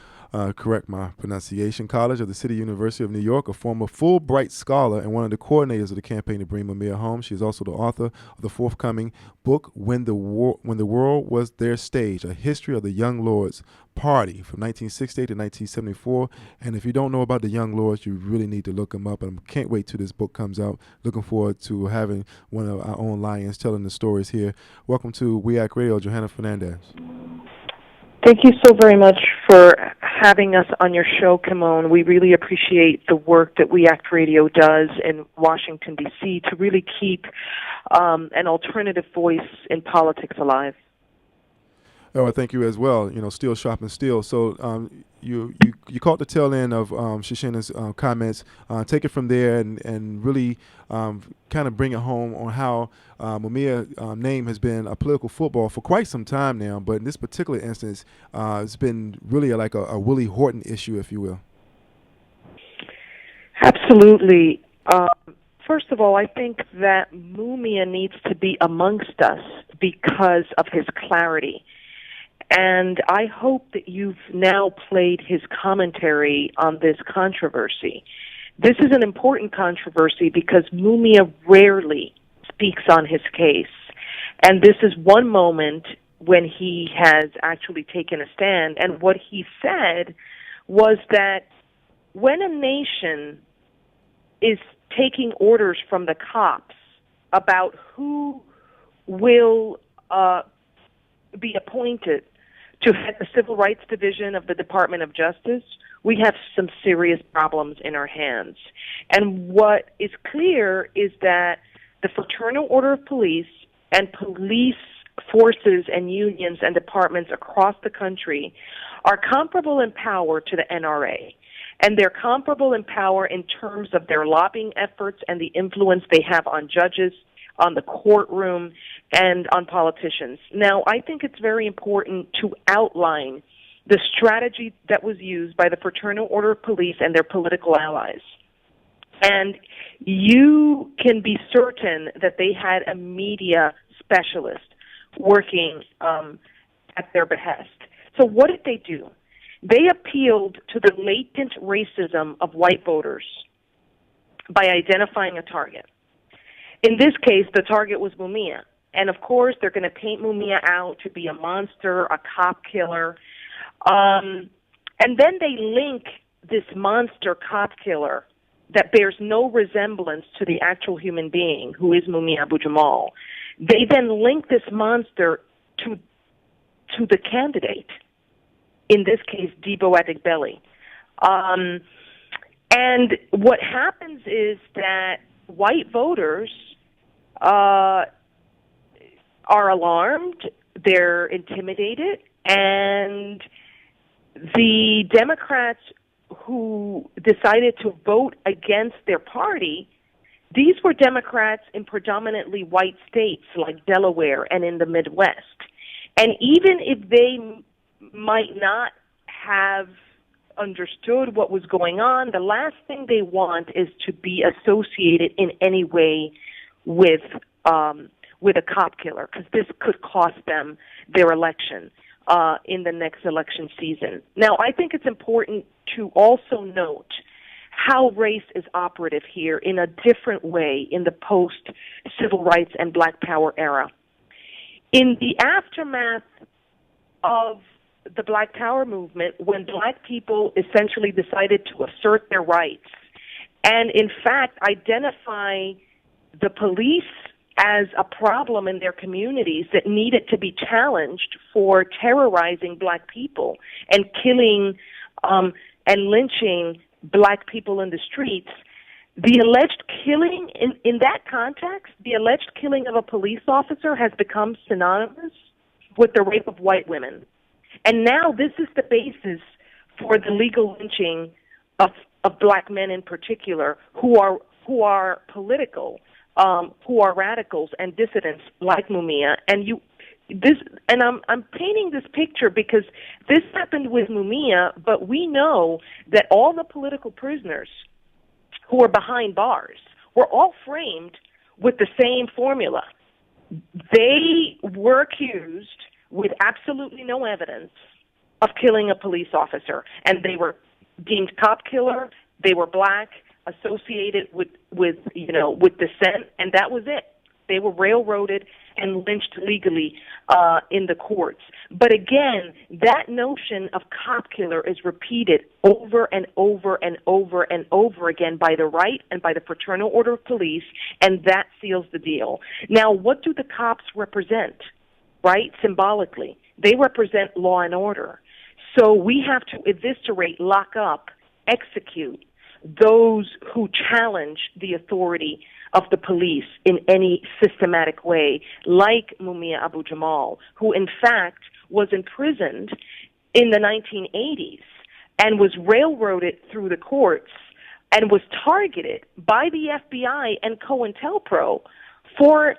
correct my pronunciation, College of the City University of New York, a former Fulbright scholar and one of the coordinators of the Campaign to Bring Mumia Home. She is also the author of the forthcoming book, When the World Was Their Stage, A History of the Young Lords Party from 1968 to 1974. And if you don't know about the Young Lords, you really need to look them up. And I can't wait till this book comes out. Looking forward to having one of our own lions telling the stories here. Welcome to We Act Radio, Johanna Fernandez. Thank you so very much for having us on your show, Kimon. We really appreciate the work that We Act Radio does in Washington, D.C. to really keep an alternative voice in politics alive. Oh, I thank you as well. Steel sharpens steel. So you caught the tail end of Shashina's comments. Take it from there and really kind of bring it home on how Mumia's name has been a political football for quite some time now. But in this particular instance, it's been really like a Willie Horton issue, if you will. Absolutely. First of all, I think that Mumia needs to be amongst us because of his clarity. And I hope that you've now played his commentary on this controversy. This is an important controversy because Mumia rarely speaks on his case. And this is one moment when he has actually taken a stand. And what he said was that when a nation is taking orders from the cops about who will be appointed to head the Civil Rights Division of the Department of Justice, we have some serious problems in our hands. And what is clear is that the Fraternal Order of Police and police forces and unions and departments across the country are comparable in power to the NRA. And they're comparable in power in terms of their lobbying efforts and the influence they have on judges, on the courtroom, and on politicians. Now, I think it's very important to outline the strategy that was used by the Fraternal Order of Police and their political allies. And you can be certain that they had a media specialist working at their behest. So what did they do? They appealed to the latent racism of white voters by identifying a target. In this case, the target was Mumia. And, of course, they're going to paint Mumia out to be a monster, a cop killer. And then they link this monster cop killer that bears no resemblance to the actual human being, who is Mumia Abu-Jamal. They then link this monster to the candidate, in this case, Debo Adegbile. And what happens is that white voters are are alarmed, they're intimidated, and the Democrats who decided to vote against their party, these were Democrats in predominantly white states like Delaware and in the Midwest. And even if they might not have understood what was going on, the last thing they want is to be associated in any way with a cop killer, because this could cost them their election in the next election season. Now, I think it's important to also note how race is operative here in a different way in the post-civil rights and Black Power era. In the aftermath of the Black Power movement, when Black people essentially decided to assert their rights and, in fact, identify the police as a problem in their communities that needed to be challenged for terrorizing Black people and killing and lynching Black people in the streets, the alleged killing, in that context, the alleged killing of a police officer has become synonymous with the rape of white women. And now this is the basis for the legal lynching of Black men in particular who are political, who are radicals and dissidents like Mumia. And I'm painting this picture because this happened with Mumia, but we know that all the political prisoners who are behind bars were all framed with the same formula. They were accused with absolutely no evidence of killing a police officer, and they were deemed cop killer. They were Black, associated with dissent, and that was it. They were railroaded and lynched legally in the courts. But again, that notion of cop killer is repeated over and over and over and over again by the right and by the Fraternal Order of Police, and that seals the deal. Now, what do the cops represent, right, symbolically? They represent law and order. So we have to eviscerate, lock up, execute those who challenge the authority of the police in any systematic way, like Mumia Abu-Jamal, who in fact was imprisoned in the 1980s and was railroaded through the courts and was targeted by the FBI and COINTELPRO for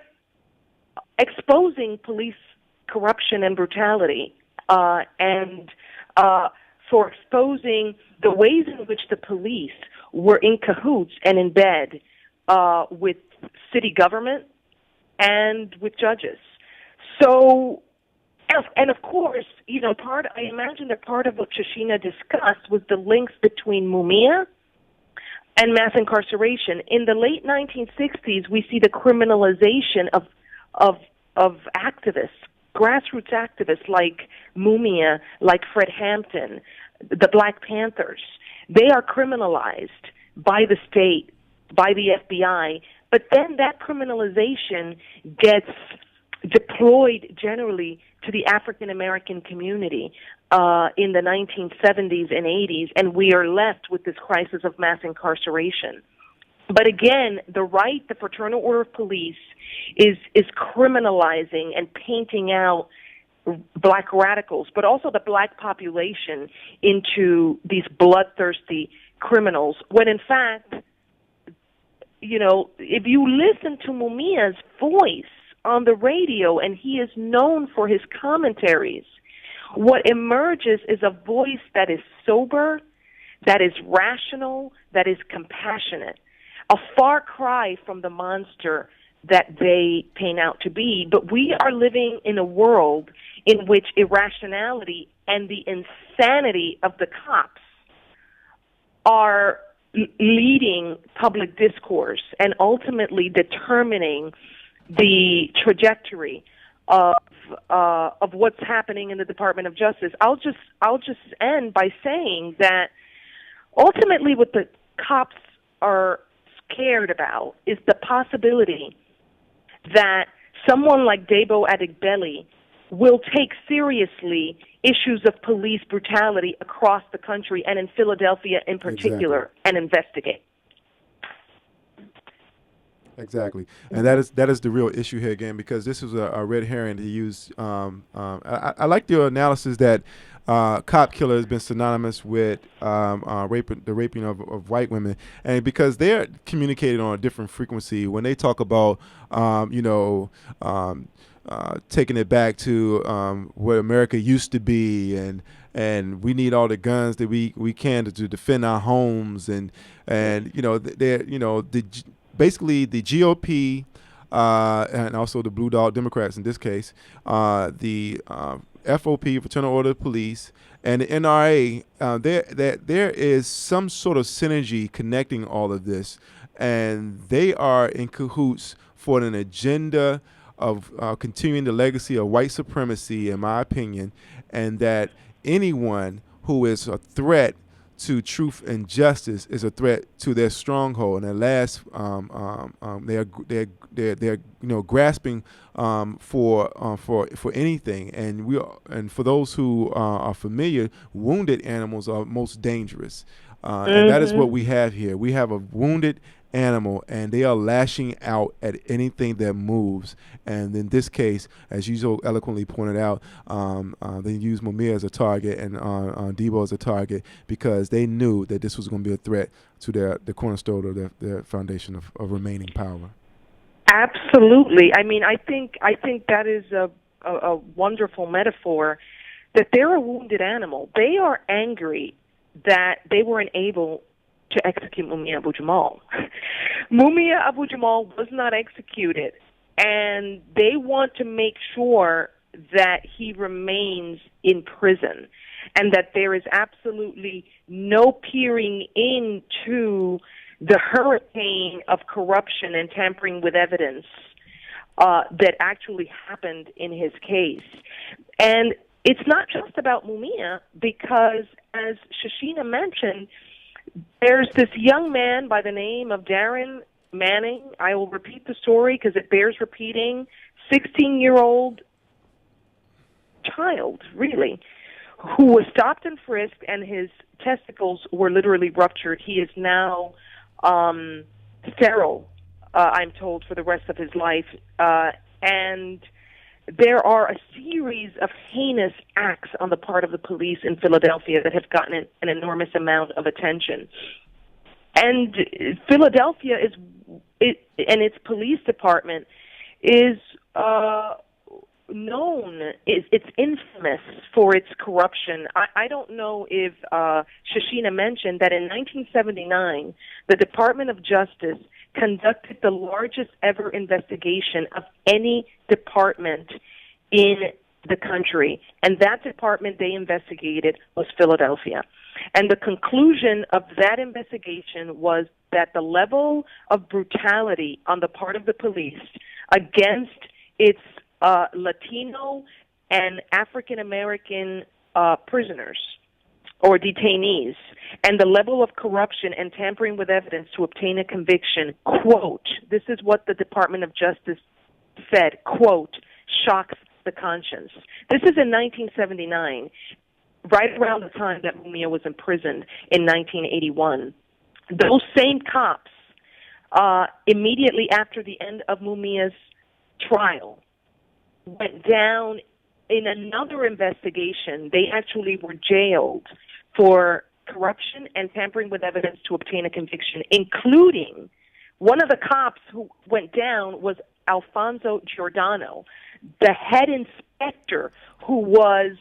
exposing police corruption and brutality and for exposing the ways in which the police were in cahoots and in bed with city government and with judges. So, and of course, I imagine that part of what Shoshana discussed was the links between Mumia and mass incarceration. In the late 1960s, we see the criminalization of activists, grassroots activists like Mumia, like Fred Hampton, the Black Panthers. They are criminalized by the state, by the FBI, but then that criminalization gets deployed generally to the African American community in the 1970s and 80s, and we are left with this crisis of mass incarceration. But again, the right, the Fraternal Order of Police, is criminalizing and painting out Black radicals, but also the Black population into these bloodthirsty criminals, when in fact, if you listen to Mumia's voice on the radio, and he is known for his commentaries, what emerges is a voice that is sober, that is rational, that is compassionate, a far cry from the monster that they paint out to be. But we are living in a world in which irrationality and the insanity of the cops are leading public discourse and ultimately determining the trajectory of what's happening in the Department of Justice. I'll just end by saying that ultimately what the cops are scared about is the possibility that someone like Debo Adigbele will take seriously issues of police brutality across the country and in Philadelphia in particular, and investigate. Exactly, and that is the real issue here again, because this is a red herring to use. I like your analysis that cop killer has been synonymous with the raping of white women, and because they're communicating on a different frequency when they talk about taking it back to what America used to be, and we need all the guns that we can to defend our homes, and basically the GOP and also the Blue Dog Democrats in this case, the FOP, Fraternal Order of Police, and the NRA, there is some sort of synergy connecting all of this, and they are in cahoots for an agenda of continuing the legacy of white supremacy, in my opinion, and that anyone who is a threat to truth and justice is a threat to their stronghold. And at last, they're grasping for anything. And for those who are familiar, wounded animals are most dangerous, and that is what we have here. We have a wounded animal, and they are lashing out at anything that moves. And in this case, as you so eloquently pointed out, they used Mumia as a target and Debo as a target because they knew that this was going to be a threat to the cornerstone of their foundation of remaining power. Absolutely. I mean, I think that is a wonderful metaphor, that they're a wounded animal. They are angry that they weren't able to execute Mumia Abu-Jamal. Mumia Abu-Jamal was not executed, and they want to make sure that he remains in prison and that there is absolutely no peering into the hurricane of corruption and tampering with evidence that actually happened in his case. And it's not just about Mumia, because, as Shashina mentioned, there's this young man by the name of Darren Manning. I will repeat the story because it bears repeating. 16-year-old child, really, who was stopped and frisked, and his testicles were literally ruptured. He is now sterile, I'm told, for the rest of his life. And there are a series of heinous acts on the part of the police in Philadelphia that have gotten an enormous amount of attention. And Philadelphia and its police department is known, it's infamous for its corruption. I don't know if Shashina mentioned that in 1979, the Department of Justice conducted the largest ever investigation of any department in the country, and that department they investigated was Philadelphia. And the conclusion of that investigation was that the level of brutality on the part of the police against its Latino and African American prisoners or detainees, and the level of corruption and tampering with evidence to obtain a conviction, quote, this is what the Department of Justice said, quote, shocks the conscience. This is in 1979, right around the time that Mumia was imprisoned in 1981. Those same cops, immediately after the end of Mumia's trial, went down in another investigation. They actually were jailed for corruption and tampering with evidence to obtain a conviction, including one of the cops who went down was Alfonso Giordano, the head inspector who was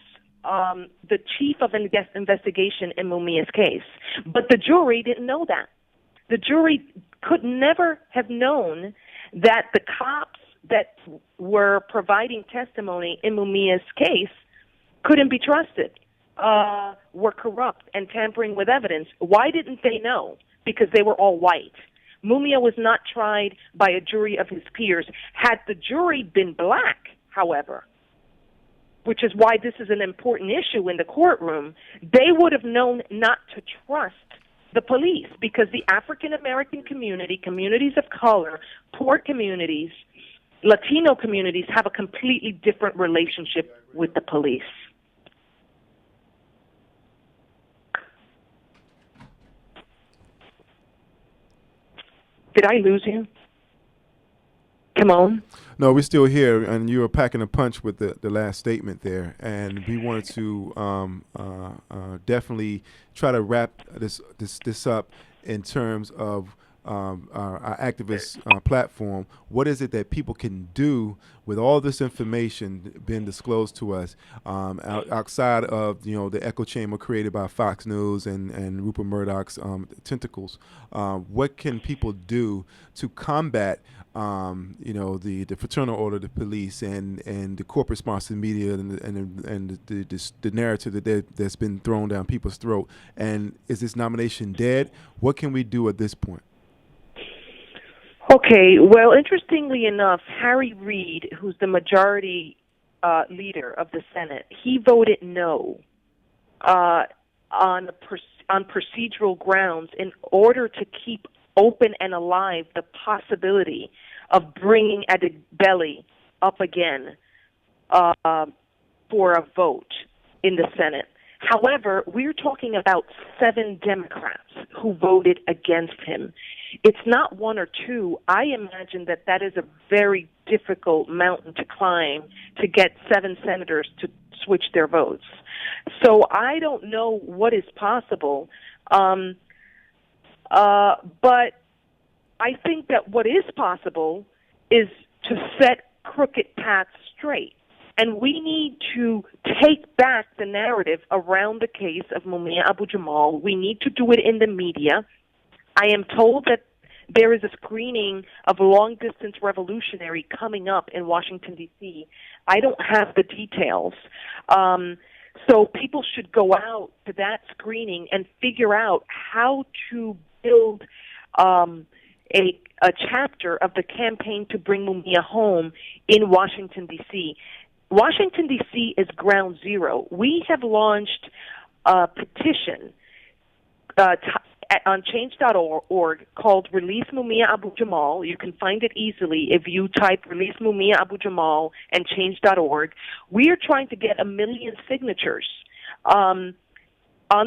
the chief of investigation in Mumia's case. But the jury didn't know that. The jury could never have known that the cops that were providing testimony in Mumia's case couldn't be trusted, were corrupt and tampering with evidence. Why didn't they know? Because they were all white. Mumia was not tried by a jury of his peers. Had the jury been black, however, which is why this is an important issue in the courtroom, they would have known not to trust the police, because the African American community, communities of color, poor communities, Latino communities have a completely different relationship with the police. Did I lose you? Come on. No, we're still here, and you were packing a punch with the last statement there, and we wanted to definitely try to wrap this up in terms of our activist platform. What is it that people can do with all this information being disclosed to us outside of the echo chamber created by Fox News and Rupert Murdoch's tentacles? What can people do to combat the fraternal order of the police and the corporate sponsored media and the narrative that's been thrown down people's throat? And is this nomination dead? What can we do at this point? Okay, well, interestingly enough, Harry Reid, who's the majority leader of the Senate, he voted no on procedural grounds in order to keep open and alive the possibility of bringing Adigbele up again for a vote in the Senate. However, we're talking about 7 Democrats who voted against him. It's not 1 or 2. I imagine that is a very difficult mountain to climb to get 7 senators to switch their votes. So I don't know what is possible, but I think that what is possible is to set crooked paths straight. And we need to take back the narrative around the case of Mumia Abu-Jamal. We need to do it in the media. I am told that there is a screening of Long Distance Revolutionary coming up in Washington, D.C. I don't have the details. So people should go out to that screening and figure out how to build a chapter of the campaign to bring Mumia home in Washington, D.C. Washington, D.C. is ground zero. We have launched a petition on change.org called Release Mumia Abu-Jamal. You can find it easily if you type Release Mumia Abu-Jamal and change.org. We are trying to get 1 million signatures on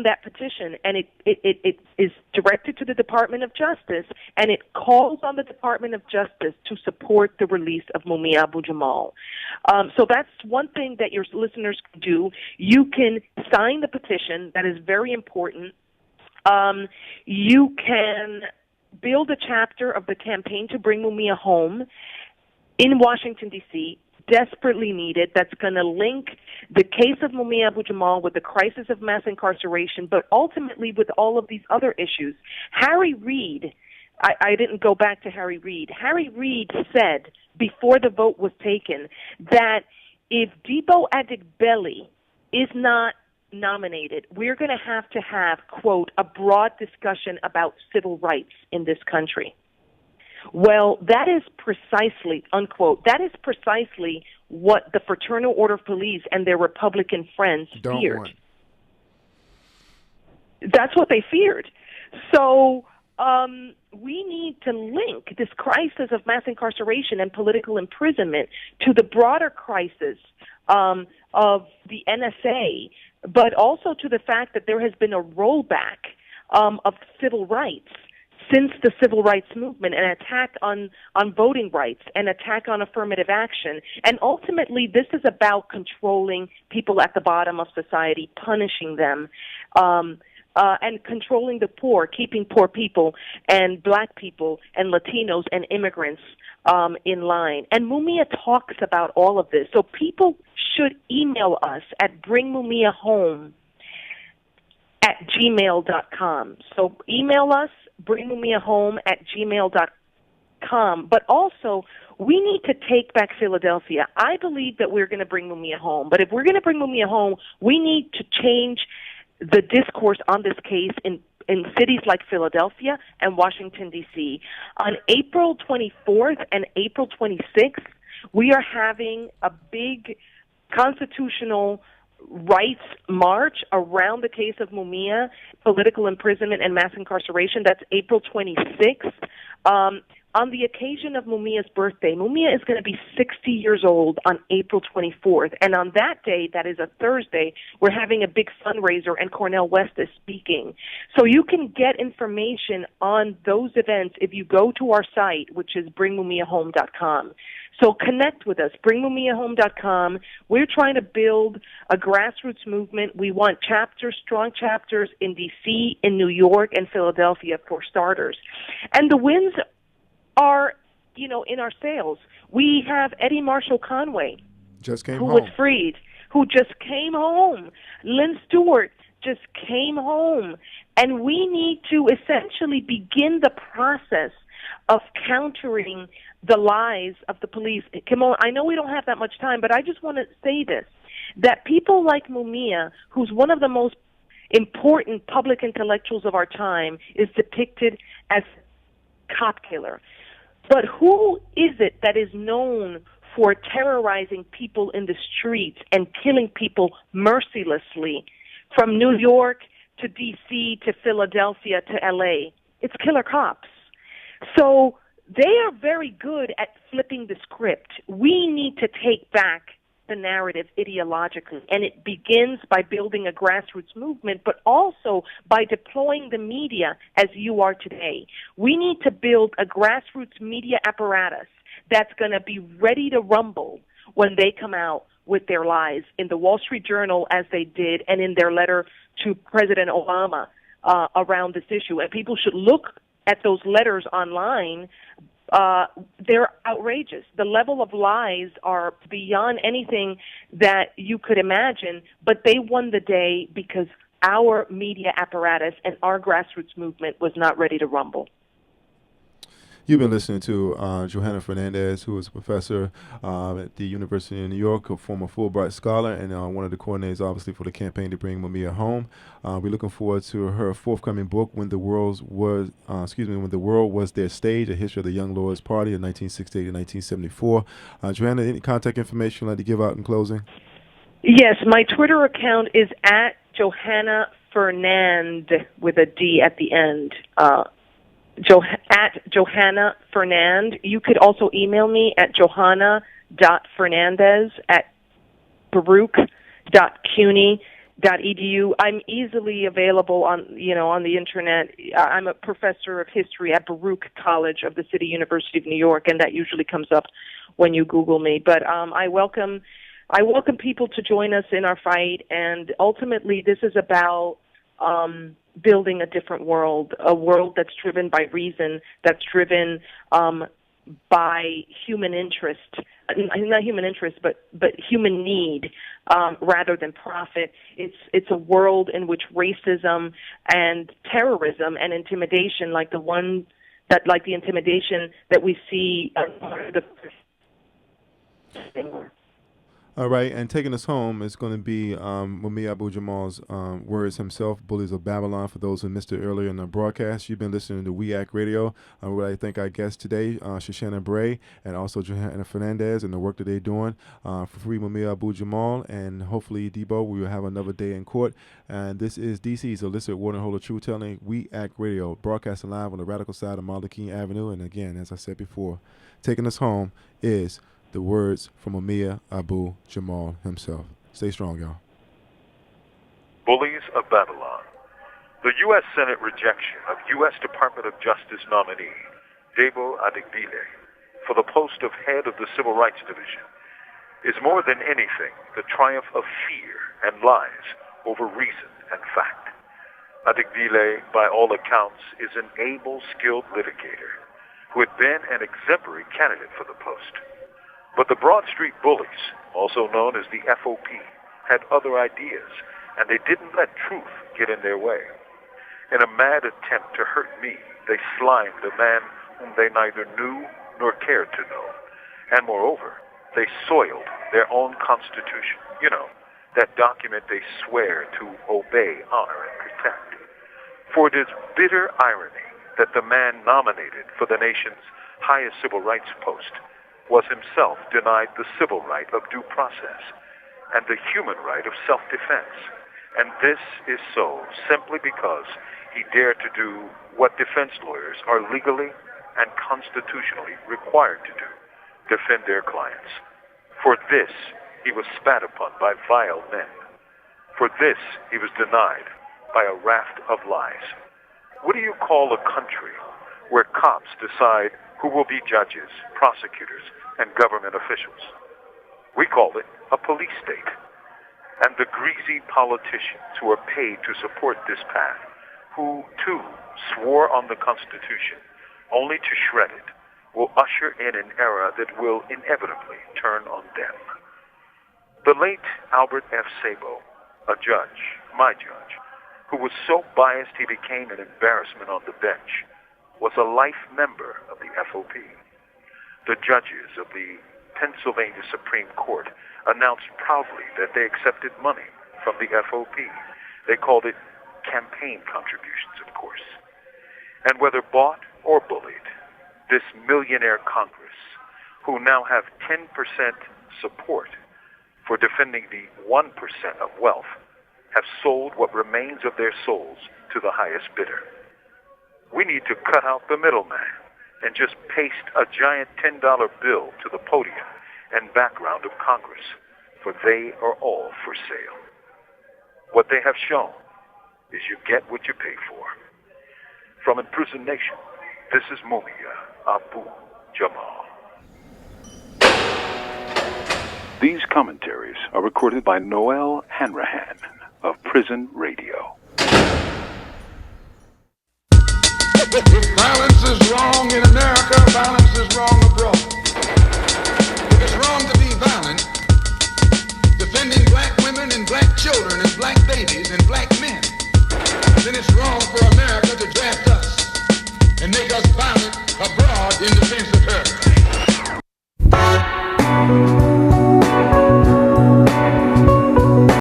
that petition, and it is directed to the Department of Justice, and it calls on the Department of Justice to support the release of Mumia Abu-Jamal. So that's one thing that your listeners can do. You can sign the petition. That is very important. You can build a chapter of the campaign to bring Mumia home in Washington, D.C., desperately needed, that's going to link the case of Mumia Abu-Jamal with the crisis of mass incarceration, but ultimately with all of these other issues. Harry Reid, I didn't go back to Harry Reid. Harry Reid said before the vote was taken that if Debo Adigbele is not nominated, we're going to have, quote, a broad discussion about civil rights in this country. Well, that is precisely, unquote, that is precisely what the Fraternal Order of Police and their Republican friends feared. That's what they feared. So we need to link this crisis of mass incarceration and political imprisonment to the broader crisis of the NSA, but also to the fact that there has been a rollback of civil rights since the civil rights movement, an attack on voting rights, an attack on affirmative action. And ultimately, this is about controlling people at the bottom of society, punishing them, and controlling the poor, keeping poor people and black people and Latinos and immigrants in line. And Mumia talks about all of this. So people should email us at bringmumiahome@gmail.com. So email us, bringmumiahome@gmail.com. But also, we need to take back Philadelphia. I believe that we're going to bring Mumia home. But if we're going to bring Mumia home, we need to change the discourse on this case in cities like Philadelphia and Washington, D.C. On April 24th and April 26th, we are having a big constitutional rights march around the case of Mumia, political imprisonment and mass incarceration. That's April 26th. on the occasion of Mumia's birthday, Mumia is going to be 60 years old on April 24th. And on that day, that is a Thursday, we're having a big fundraiser and Cornel West is speaking. So you can get information on those events if you go to our site, which is bringmumiahome.com. So connect with us, bringmumiahome.com. We're trying to build a grassroots movement. We want chapters, strong chapters in D.C., in New York, and Philadelphia for starters. And the wins are, in our sales. We have Eddie Marshall Conway, who was freed, who just came home. Lynn Stewart just came home. And we need to essentially begin the process of countering the lies of the police. Kimon, I know we don't have that much time, but I just want to say this, that people like Mumia, who's one of the most important public intellectuals of our time, is depicted as cop killer. But who is it that is known for terrorizing people in the streets and killing people mercilessly from New York to D.C. to Philadelphia to L.A.? It's killer cops. So they are very good at flipping the script. We need to take back the narrative ideologically, and it begins by building a grassroots movement, but also by deploying the media as you are today. We need to build a grassroots media apparatus that's going to be ready to rumble when they come out with their lies in the Wall Street Journal, as they did, and in their letter to President Obama around this issue. And people should look at those letters online. They're outrageous. The level of lies are beyond anything that you could imagine, but they won the day because our media apparatus and our grassroots movement was not ready to rumble. You've been listening to Johanna Fernandez, who is a professor at the University of New York, a former Fulbright scholar, and one of the coordinators, obviously, for the campaign to bring Mumia home. We're looking forward to her forthcoming book, When the World Was Their Stage: A History of the Young Lords Party in 1968 to 1974. Johanna, any contact information you'd like to give out in closing? Yes, my Twitter account is at Johanna Fernand with a D at the end. At Johanna Fernand. You could also email me at johanna.fernandez@baruch.cuny.edu. I'm easily available on the internet. I'm a professor of history at Baruch College of the City University of New York, and that usually comes up when you Google me. But I welcome people to join us in our fight, and ultimately this is about building a different world, a world that's driven by reason, that's driven by human interest, not human interest, but human need rather than profit. It's a world in which racism and terrorism and intimidation, like the intimidation that we see. All right, and taking us home is going to be Mumia Abu-Jamal's words himself, Bullies of Babylon, for those who missed it earlier in the broadcast. You've been listening to We Act Radio. I would like to thank our guests today, Shoshana Bray and also Johanna Fernandez, and the work that they're doing for free Mumia Abu-Jamal. And hopefully, Debo, we will have another day in court. And this is DC's illicit water holder truth telling, We Act Radio, broadcasting live on the radical side of Martin Luther King Avenue. And again, as I said before, taking us home is the words from Mumia Abu-Jamal himself. Stay strong, y'all. Bullies of Babylon. The U.S. Senate rejection of U.S. Department of Justice nominee Debo Adigbile for the post of head of the Civil Rights Division is more than anything the triumph of fear and lies over reason and fact. Adigbile, by all accounts, is an able, skilled litigator who had been an exemplary candidate for the post. But the Broad Street Bullies, also known as the FOP, had other ideas, and they didn't let truth get in their way. In a mad attempt to hurt me, they slimed a man whom they neither knew nor cared to know. And moreover, they soiled their own constitution. You know, that document they swear to obey, honor, and protect. For it is bitter irony that the man nominated for the nation's highest civil rights post was himself denied the civil right of due process and the human right of self-defense. And this is so simply because he dared to do what defense lawyers are legally and constitutionally required to do, defend their clients. For this, he was spat upon by vile men. For this, he was denied by a raft of lies. What do you call a country where cops decide who will be judges, prosecutors, and government officials? We call it a police state. And the greasy politicians who are paid to support this path, who, too, swore on the Constitution only to shred it, will usher in an era that will inevitably turn on them. The late Albert F. Sabo, a judge, my judge, who was so biased he became an embarrassment on the bench, was a life member of the FOP. The judges of the Pennsylvania Supreme Court announced proudly that they accepted money from the FOP. They called it campaign contributions, of course. And whether bought or bullied, this millionaire Congress, who now have 10% support for defending the 1% of wealth, have sold what remains of their souls to the highest bidder. We need to cut out the middleman and just paste a giant $10 bill to the podium and background of Congress, for they are all for sale. What they have shown is you get what you pay for. From Imprisoned Nation, this is Mumia Abu-Jamal. These commentaries are recorded by Noel Hanrahan of Prison Radio. If violence is wrong in America, violence is wrong abroad.